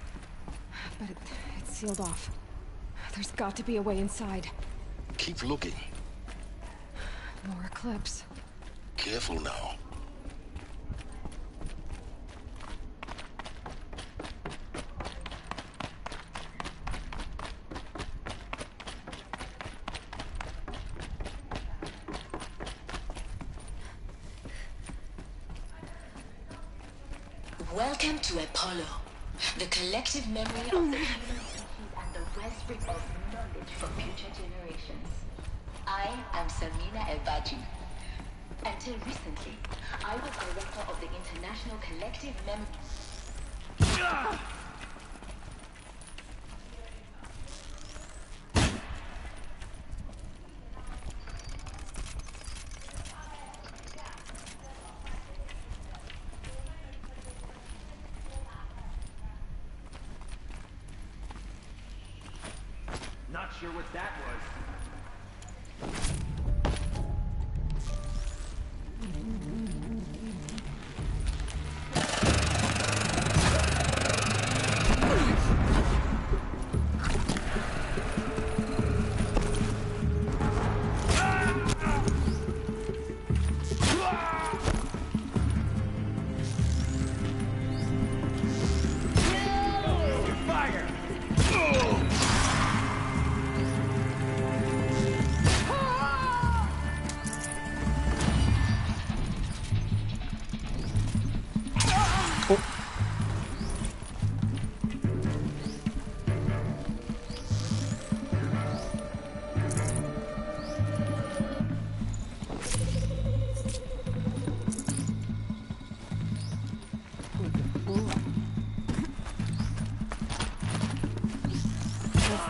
But it's sealed off. There's got to be a way inside. Keep looking. More eclipse. Careful now. Welcome to Apollo, the collective memory of the human species and the wellspring of knowledge for future generations. I am Samina El-Baji. Until recently, I was director of the International Collective Memory... Not sure what that was.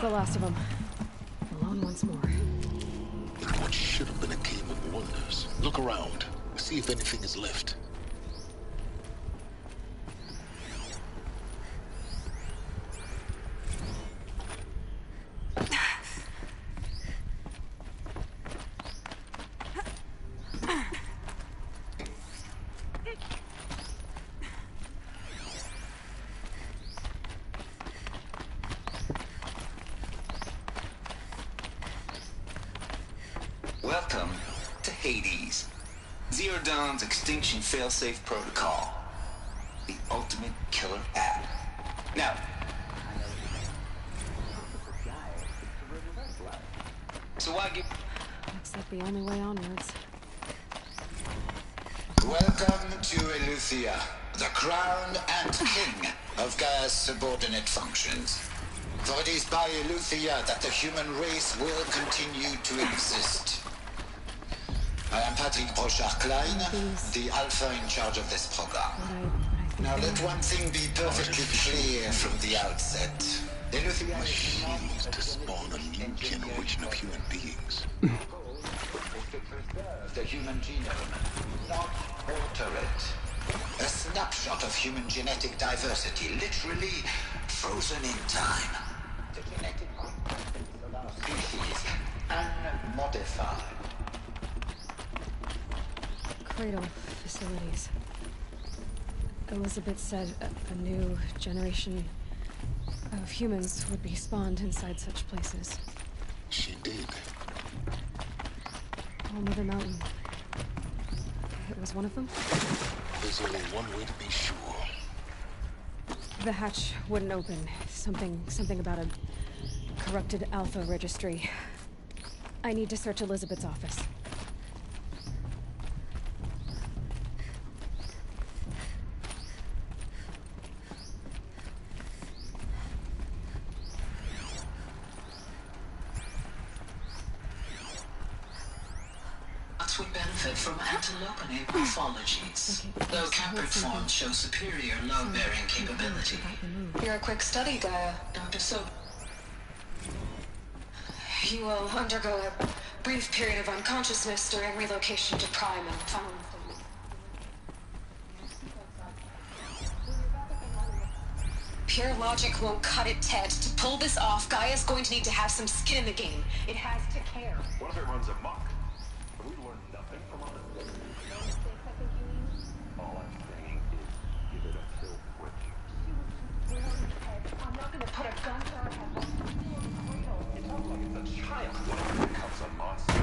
The last of them. Alone once more. In what should have been a game of wonders. Look around. See if anything is left. Welcome to Hades, Zero Dawn's extinction failsafe protocol, the ultimate killer app. Now, so why give... Looks like the only way onwards. Welcome to Eleuthia, the crown and king of Gaia's subordinate functions. For it is by Eleuthia that the human race will continue to exist. I am Patrick Brochard-Klein, the alpha in charge of this program. Now let one thing be perfectly clear from the outset. Eleuthia machines to spawn a new generation of human beings. The human genome, not alter it. A snapshot of human genetic diversity, literally frozen in time. The genetic components of our species, unmodified. Cradle facilities. Elizabeth said a new generation of humans would be spawned inside such places. She did. All Mother Mountain. it was one of them? There's only one way to be sure. The hatch wouldn't open. Something about a corrupted Alpha registry. I need to search Elizabeth's office. Would benefit from antelope morphologies, though caprid forms show superior load-bearing capability. You're a quick study, Gaia. Dr. So. You will undergo a brief period of unconsciousness during relocation to Prime and final. Pure logic won't cut it, Ted. To pull this off, Gaia's going to need to have some skin in the game. It has to care. What if it runs amok? Have we learned nothing from our mistakes? All I'm saying is give it a kill switch. I'm not going to put a gun to our head. It sounds like it's a child when it becomes a monster.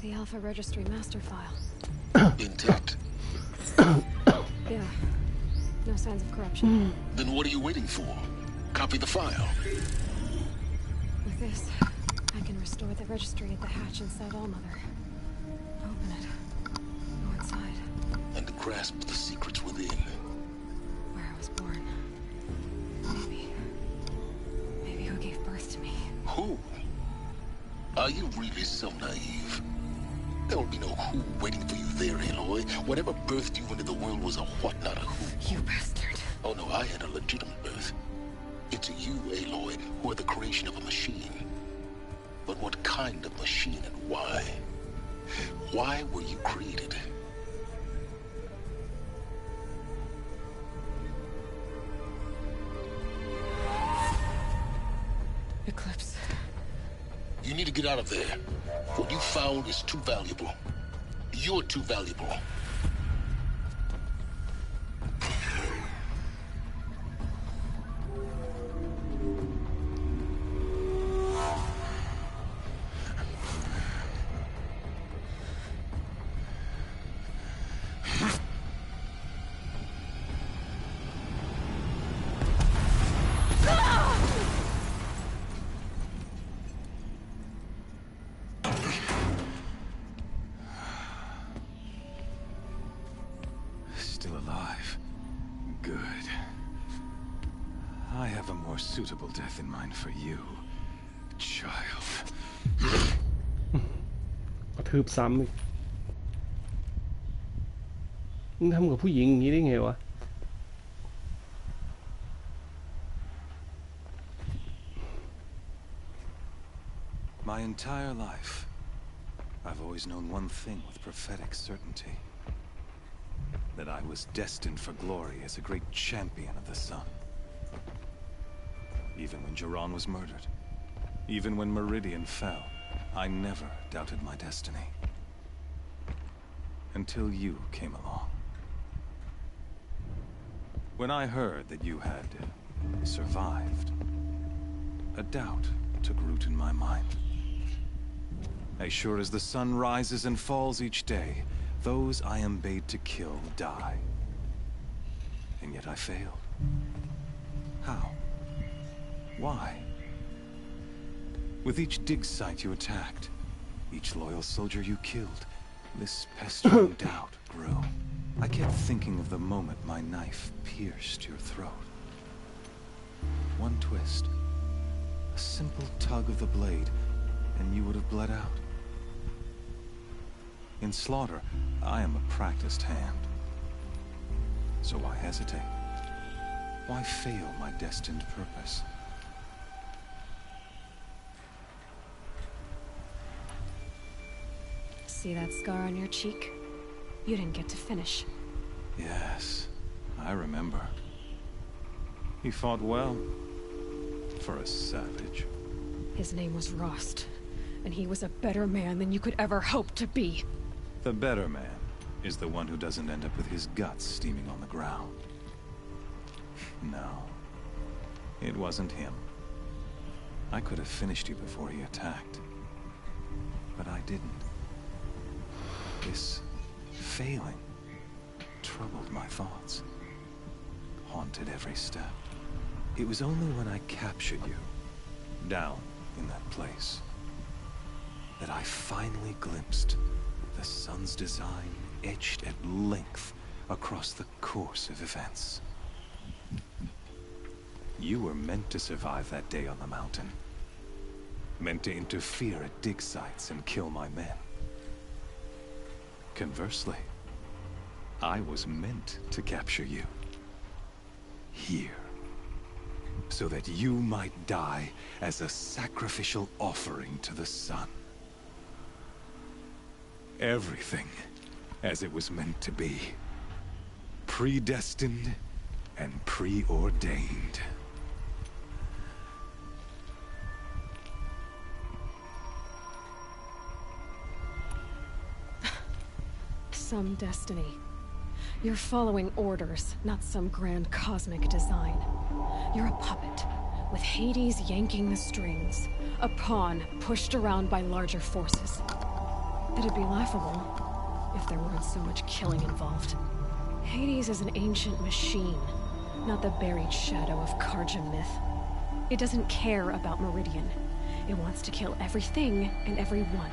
The Alpha Registry master file. Intact. Yeah. No signs of corruption. Then what are you waiting for? Copy the file. With this, I can restore the registry at the hatch inside Allmother. Open it. Go inside. And grasp the secrets within. Where I was born. Maybe who gave birth to me. Who? Are you really so naive? There will be no who waiting for you there, Aloy. Whatever birthed you into the world was a what, not a who. You bastard. Oh no, I had a legitimate birth. It's you, Aloy, who are the creation of a machine. But what kind of machine and why? Why were you created? Eclipse. You need to get out of there. What you found is too valuable. You're too valuable. Still alive. Good. I have a more suitable death in mind for you, child. กระทืบซ้ำอีกมึงทำกับผู้หญิงอย่างนี้ได้ไงวะ My entire life, I've always known one thing with prophetic certainty. That I was destined for glory as a great champion of the sun. Even when Jiran was murdered, even when Meridian fell, I never doubted my destiny. Until you came along. When I heard that you had survived, a doubt took root in my mind. As sure as the sun rises and falls each day, those I am bade to kill die. And yet I failed. How? Why? With each dig site you attacked, each loyal soldier you killed, this pestering doubt grew. I kept thinking of the moment my knife pierced your throat. One twist, a simple tug of the blade, and you would have bled out. In slaughter, I am a practiced hand. So why hesitate? Why fail my destined purpose? See that scar on your cheek? You didn't get to finish. Yes, I remember. He fought well. For a savage. His name was Rost, and he was a better man than you could ever hope to be. The better man is the one who doesn't end up with his guts steaming on the ground. No. It wasn't him. I could have finished you before he attacked. But I didn't. This failing troubled my thoughts. Haunted every step. It was only when I captured you, down in that place, that I finally glimpsed the sun's design etched at length across the course of events. You were meant to survive that day on the mountain. Meant to interfere at dig sites and kill my men. Conversely, I was meant to capture you. Here. So that you might die as a sacrificial offering to the sun. Everything as it was meant to be. Predestined and preordained. Some destiny. You're following orders, not some grand cosmic design. You're a puppet, with Hades yanking the strings. A pawn pushed around by larger forces. It'd be laughable if there weren't so much killing involved. Hades is an ancient machine, not the buried shadow of Karja myth. It doesn't care about Meridian. It wants to kill everything and everyone.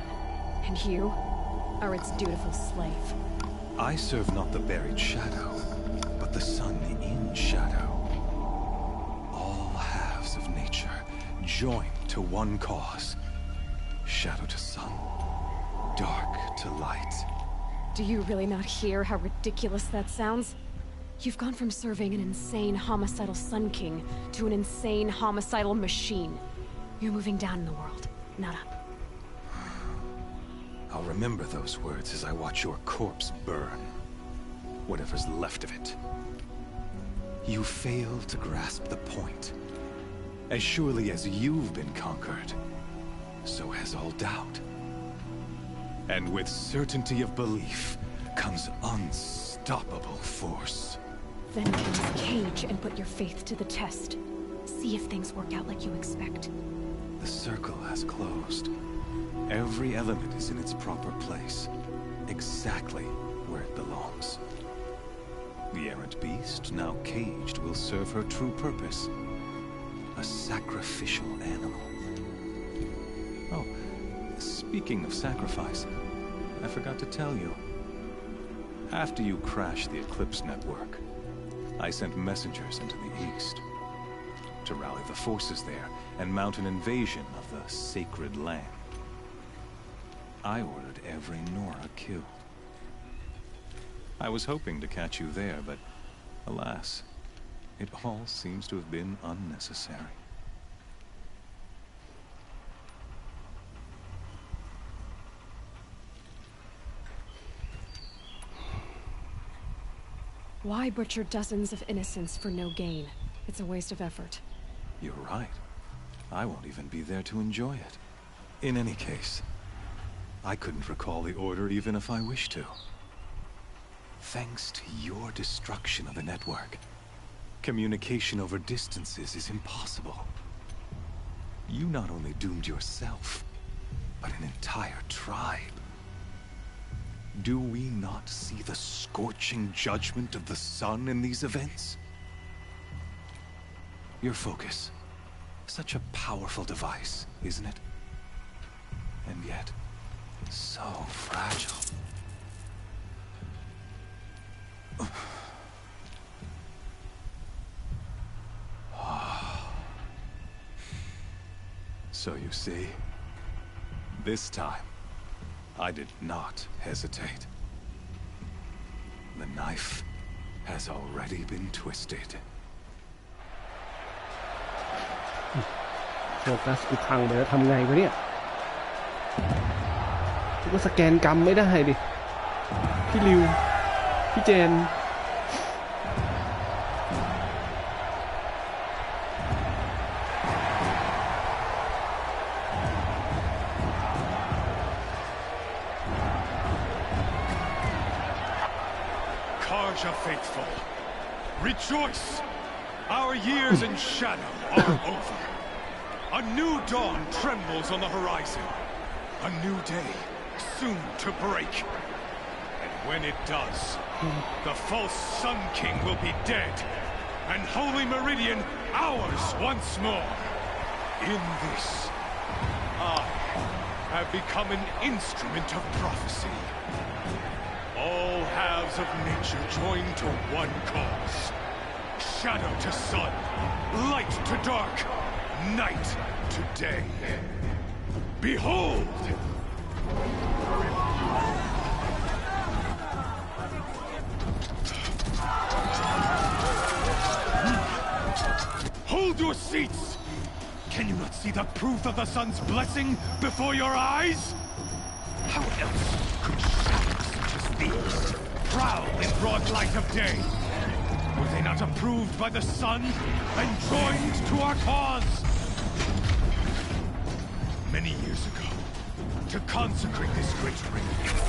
And you are its dutiful slave. I serve not the buried shadow, but the sun in shadow. All halves of nature joined to one cause. Shadow to sun, dark to light. Do you really not hear how ridiculous that sounds? You've gone from serving an insane homicidal Sun King to an insane homicidal machine. You're moving down in the world, not up. I'll remember those words as I watch your corpse burn. Whatever's left of it. You fail to grasp the point. As surely as you've been conquered, so has all doubt. And with certainty of belief comes unstoppable force. Then close the cage and put your faith to the test. See if things work out like you expect. The circle has closed. Every element is in its proper place, exactly where it belongs. The errant beast, now caged, will serve her true purpose. A sacrificial animal. Oh, speaking of sacrifice, I forgot to tell you. After you crashed the Eclipse network, I sent messengers into the east to rally the forces there and mount an invasion of the sacred land. I ordered every Nora killed. I was hoping to catch you there, but alas, it all seems to have been unnecessary. Why butcher dozens of innocents for no gain? It's a waste of effort. You're right. I won't even be there to enjoy it. In any case, I couldn't recall the order even if I wished to. Thanks to your destruction of the network, communication over distances is impossible. You not only doomed yourself, but an entire tribe. Do we not see the scorching judgment of the sun in these events? Your focus, such a powerful device, isn't it? And yet, so fragile. So you see, this time, I did not hesitate. The knife has already been twisted. โฟกัสกูพังไปแล้วทำไงวะเนี่ยกูก็สแกนกรรมไม่ได้ดิพี่ริวพี่เจน Tarja faithful, rejoice! Our years in shadow are over. A new dawn trembles on the horizon. A new day soon to break. And when it does, the false Sun King will be dead, and Holy Meridian ours once more. In this, I have become an instrument of prophecy. All halves of nature join to one cause. Shadow to sun, light to dark, night to day. Behold! Hold your seats! Can you not see the proof of the sun's blessing before your eyes? How else could shadows such as these prowl in broad light of day? Were they not approved by the sun and joined to our cause? Many years ago, to consecrate this great ring,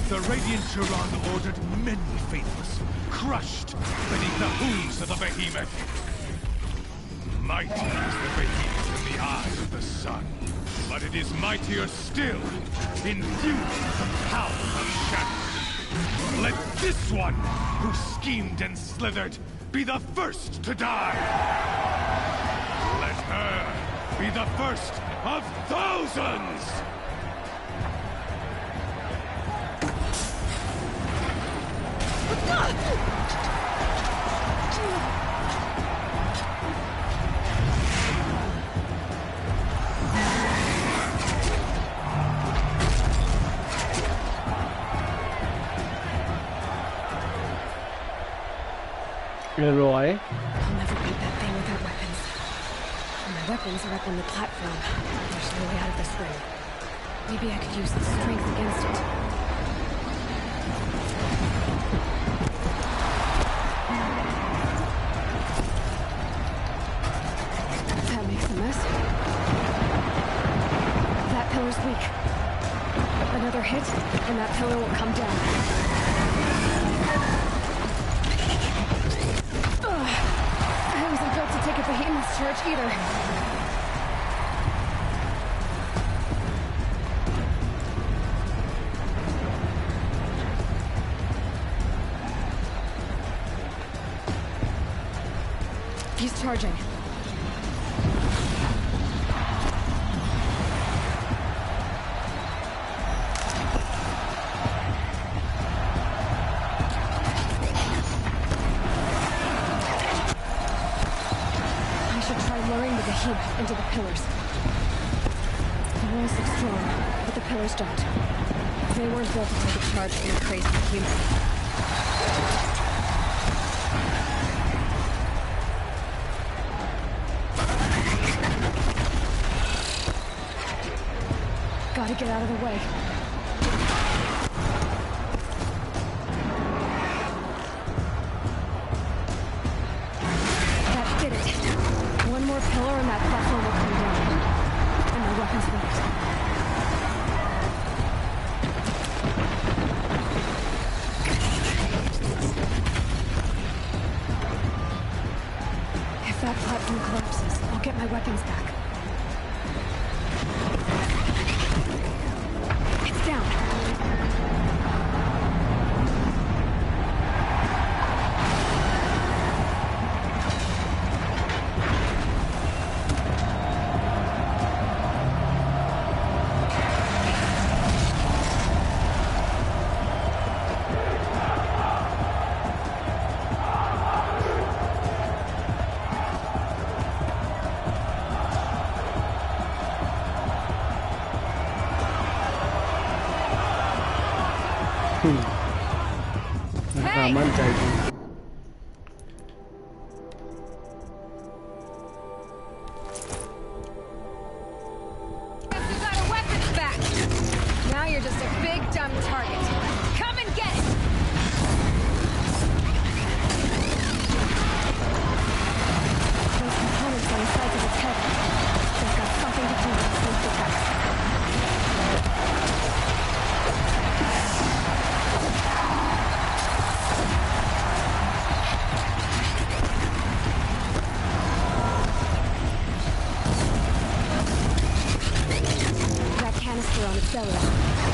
the Radiant Turan ordered many faithless, crushed beneath the hooves of the behemoth. Mighty is the behemoth in the eyes of the sun, but it is mightier still, infused with the power of shadow. Let this one, who schemed and slithered, be the first to die. Let her be the first of thousands! Roy. I'll never beat that thing without weapons. And my weapons are up on the platform. There's no way out of this ring. Maybe I could use the strength against it. That makes a mess. That pillar's weak. Another hit, and that pillar will come down. Take a behemoth's charge either. He's charging. Into the pillars. The walls look strong, but the pillars don't. They weren't built to take a charge from a crazy human. Gotta get out of the way. That did it. One more pillar and that platform will come down. And my weapons won't. If that platform collapses, I'll get my weapons back. It's down.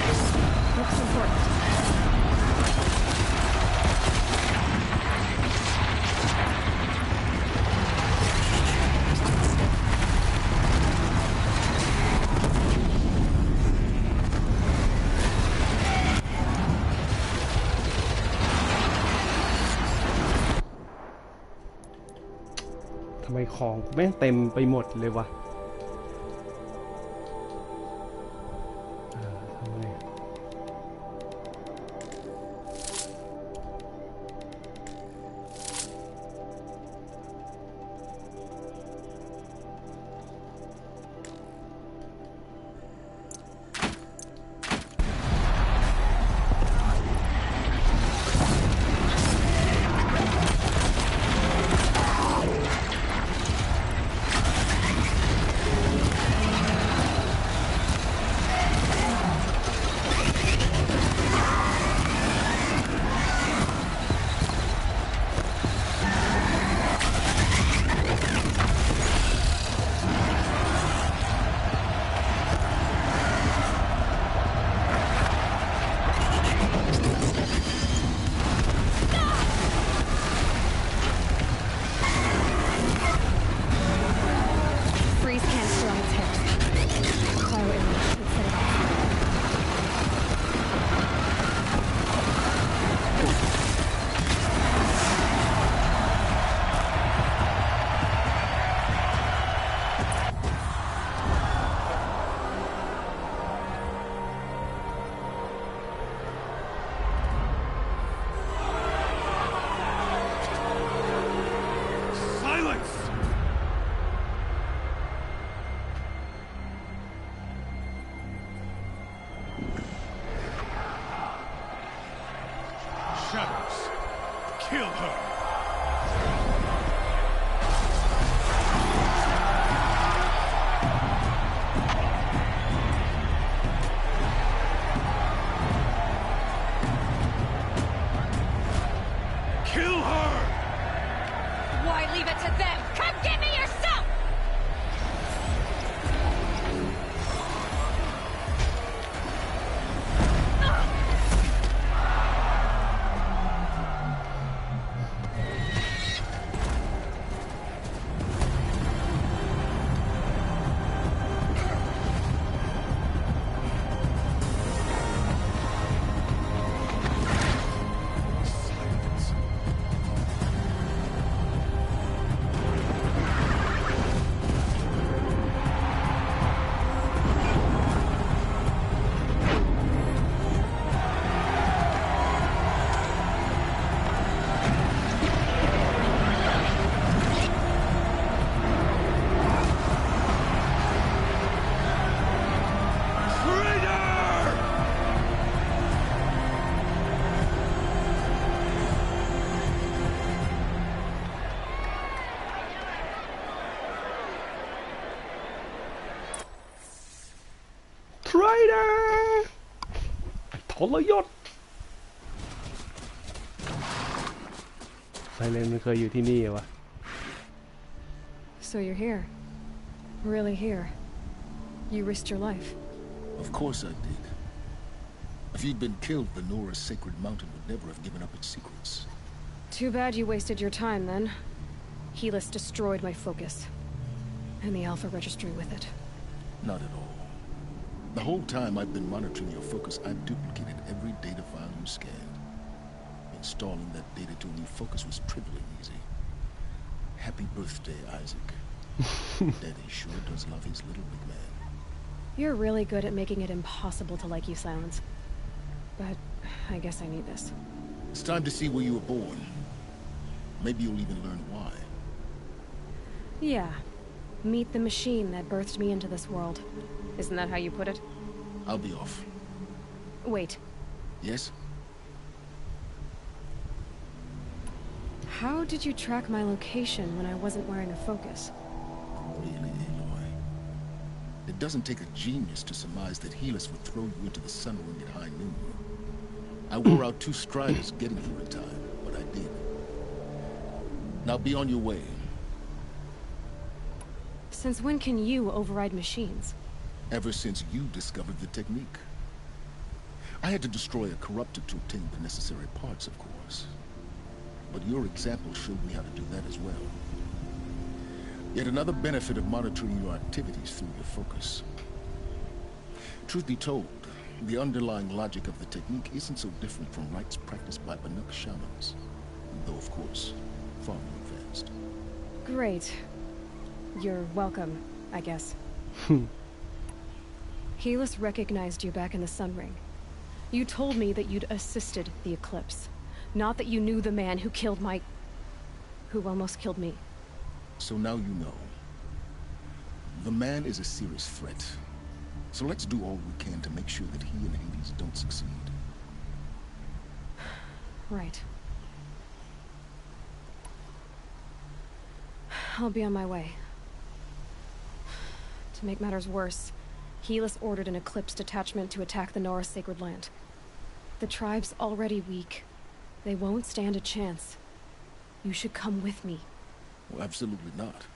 Looks important. ทำไมของกูแม่งเต็มไปหมดเลยวะทำไมทรยศไซเลนมันเคยอยู่ที่นี่วะ So you're here. Really here. You risked your life. Of course I did. If you'd been killed, the Nora's sacred mountain would never have given up its secrets. Too bad you wasted your time then. Helis destroyed my focus. And the Alpha Registry with it. Not at all. The whole time I've been monitoring your focus, I've duplicated every data file you scanned. Installing that data to a new focus was triply easy. Happy birthday, Isaac. Daddy sure does love his little big man. You're really good at making it impossible to like you, Silence. But I guess I need this. It's time to see where you were born. Maybe you'll even learn why. Yeah. Meet the machine that birthed me into this world. Isn't that how you put it? I'll be off. Wait. Yes? How did you track my location when I wasn't wearing a focus? Really, Aloy? It doesn't take a genius to surmise that Helis would throw you into the sun ring at high noon. I wore out 2 striders getting here in time, but I did. Now be on your way. Since when can you override machines? Ever since you discovered the technique. I had to destroy a corruptor to obtain the necessary parts, of course. But your example showed me how to do that as well. Yet another benefit of monitoring your activities through your focus. Truth be told, the underlying logic of the technique isn't so different from rites practiced by Banuk shamans, though of course, far more advanced. Great. You're welcome, I guess. Helis recognized you back in the Sun Ring. You told me that you'd assisted the eclipse, not that you knew the man who killed who almost killed me. So now you know. The man is a serious threat. So let's do all we can to make sure that he and Hades don't succeed. Right. I'll be on my way. To make matters worse, Helis ordered an Eclipse detachment to attack the Nora Sacred Land. The tribe's already weak. They won't stand a chance. You should come with me. Well, absolutely not.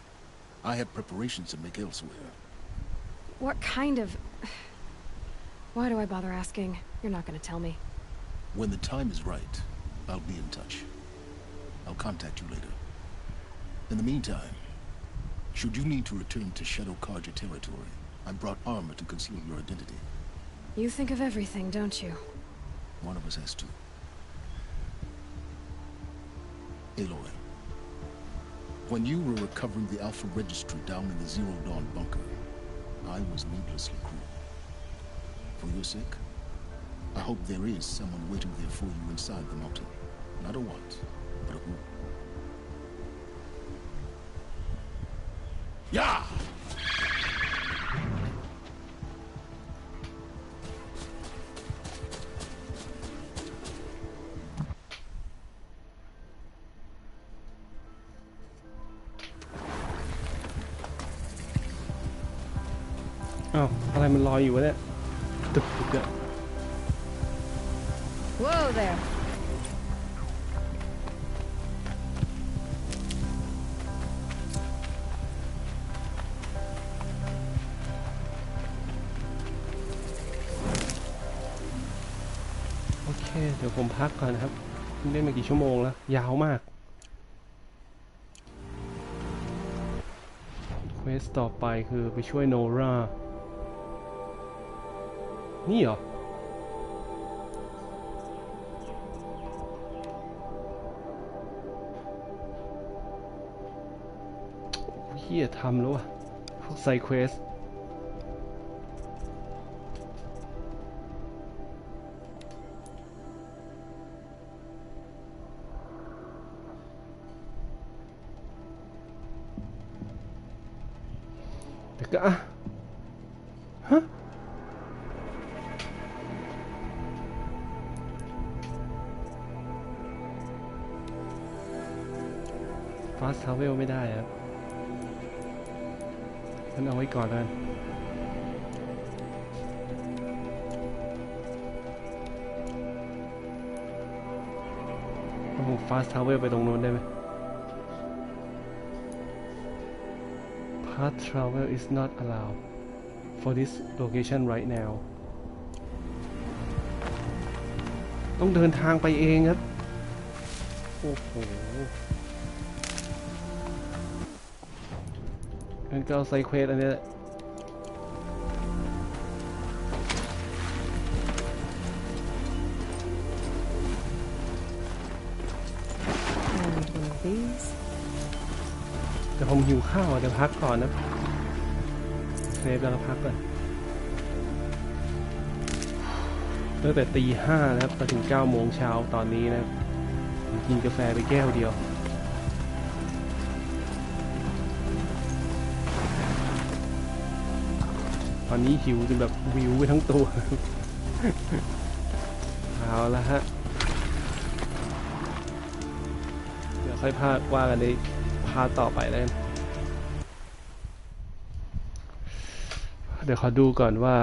I have preparations to make elsewhere. What kind of... Why do I bother asking? You're not gonna tell me. When the time is right, I'll be in touch. I'll contact you later. In the meantime, should you need to return to Shadow Karja territory, I brought armor to conceal your identity. You think of everything, don't you? One of us has to. Aloy, when you were recovering the Alpha Registry down in the Zero Dawn bunker, I was needlessly cruel. For your sake, I hope there is someone waiting there for you inside the mountain. Not a want, but a who. Yeah!อ้าวอะไรมันลอยอยู่วะเนี่ยตึกตึกอะ Whoa there.โอเคเดี๋ยวผมพักก่อนครับเล่นมากี่ชั่วโมงแล้วยาวมากเควสต่อไปคือไปช่วยโนรานี่เหรอเฮียทำแล้ววะพวกไซเควสแต่ก็อะฮะฟาสทาวเวลไม่ได้ครับงั้นเอาไว้ก่อนแล้วผมฟาสทาวเวลไปตรงโน้นได้ไหม Path travel is not allowed for this location right now ต้องเดินทางไปเองครับโอ้โหงั้นก็เอาไซเควสอันนี้แหละ แต่ผมหิวข้าวเดี๋ยวพักก่อนนะเซฟแล้วพักก่อนตั้งแต่ตี 5นะครับมาถึง 9 โมงเช้าตอนนี้นะครับกินกาแฟไปแก้วเดียวตอนนี้หิวจนแบบวิวไปทั้งตัว เอาละฮะเดี๋ยวค่อยพาว่ากันในพาต่อไปแล้วเดี๋ยวขอดูก่อนว่า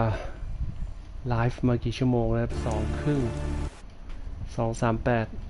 ไลฟ์มากี่ชั่วโมงแล้ว2 ครึ่ง 238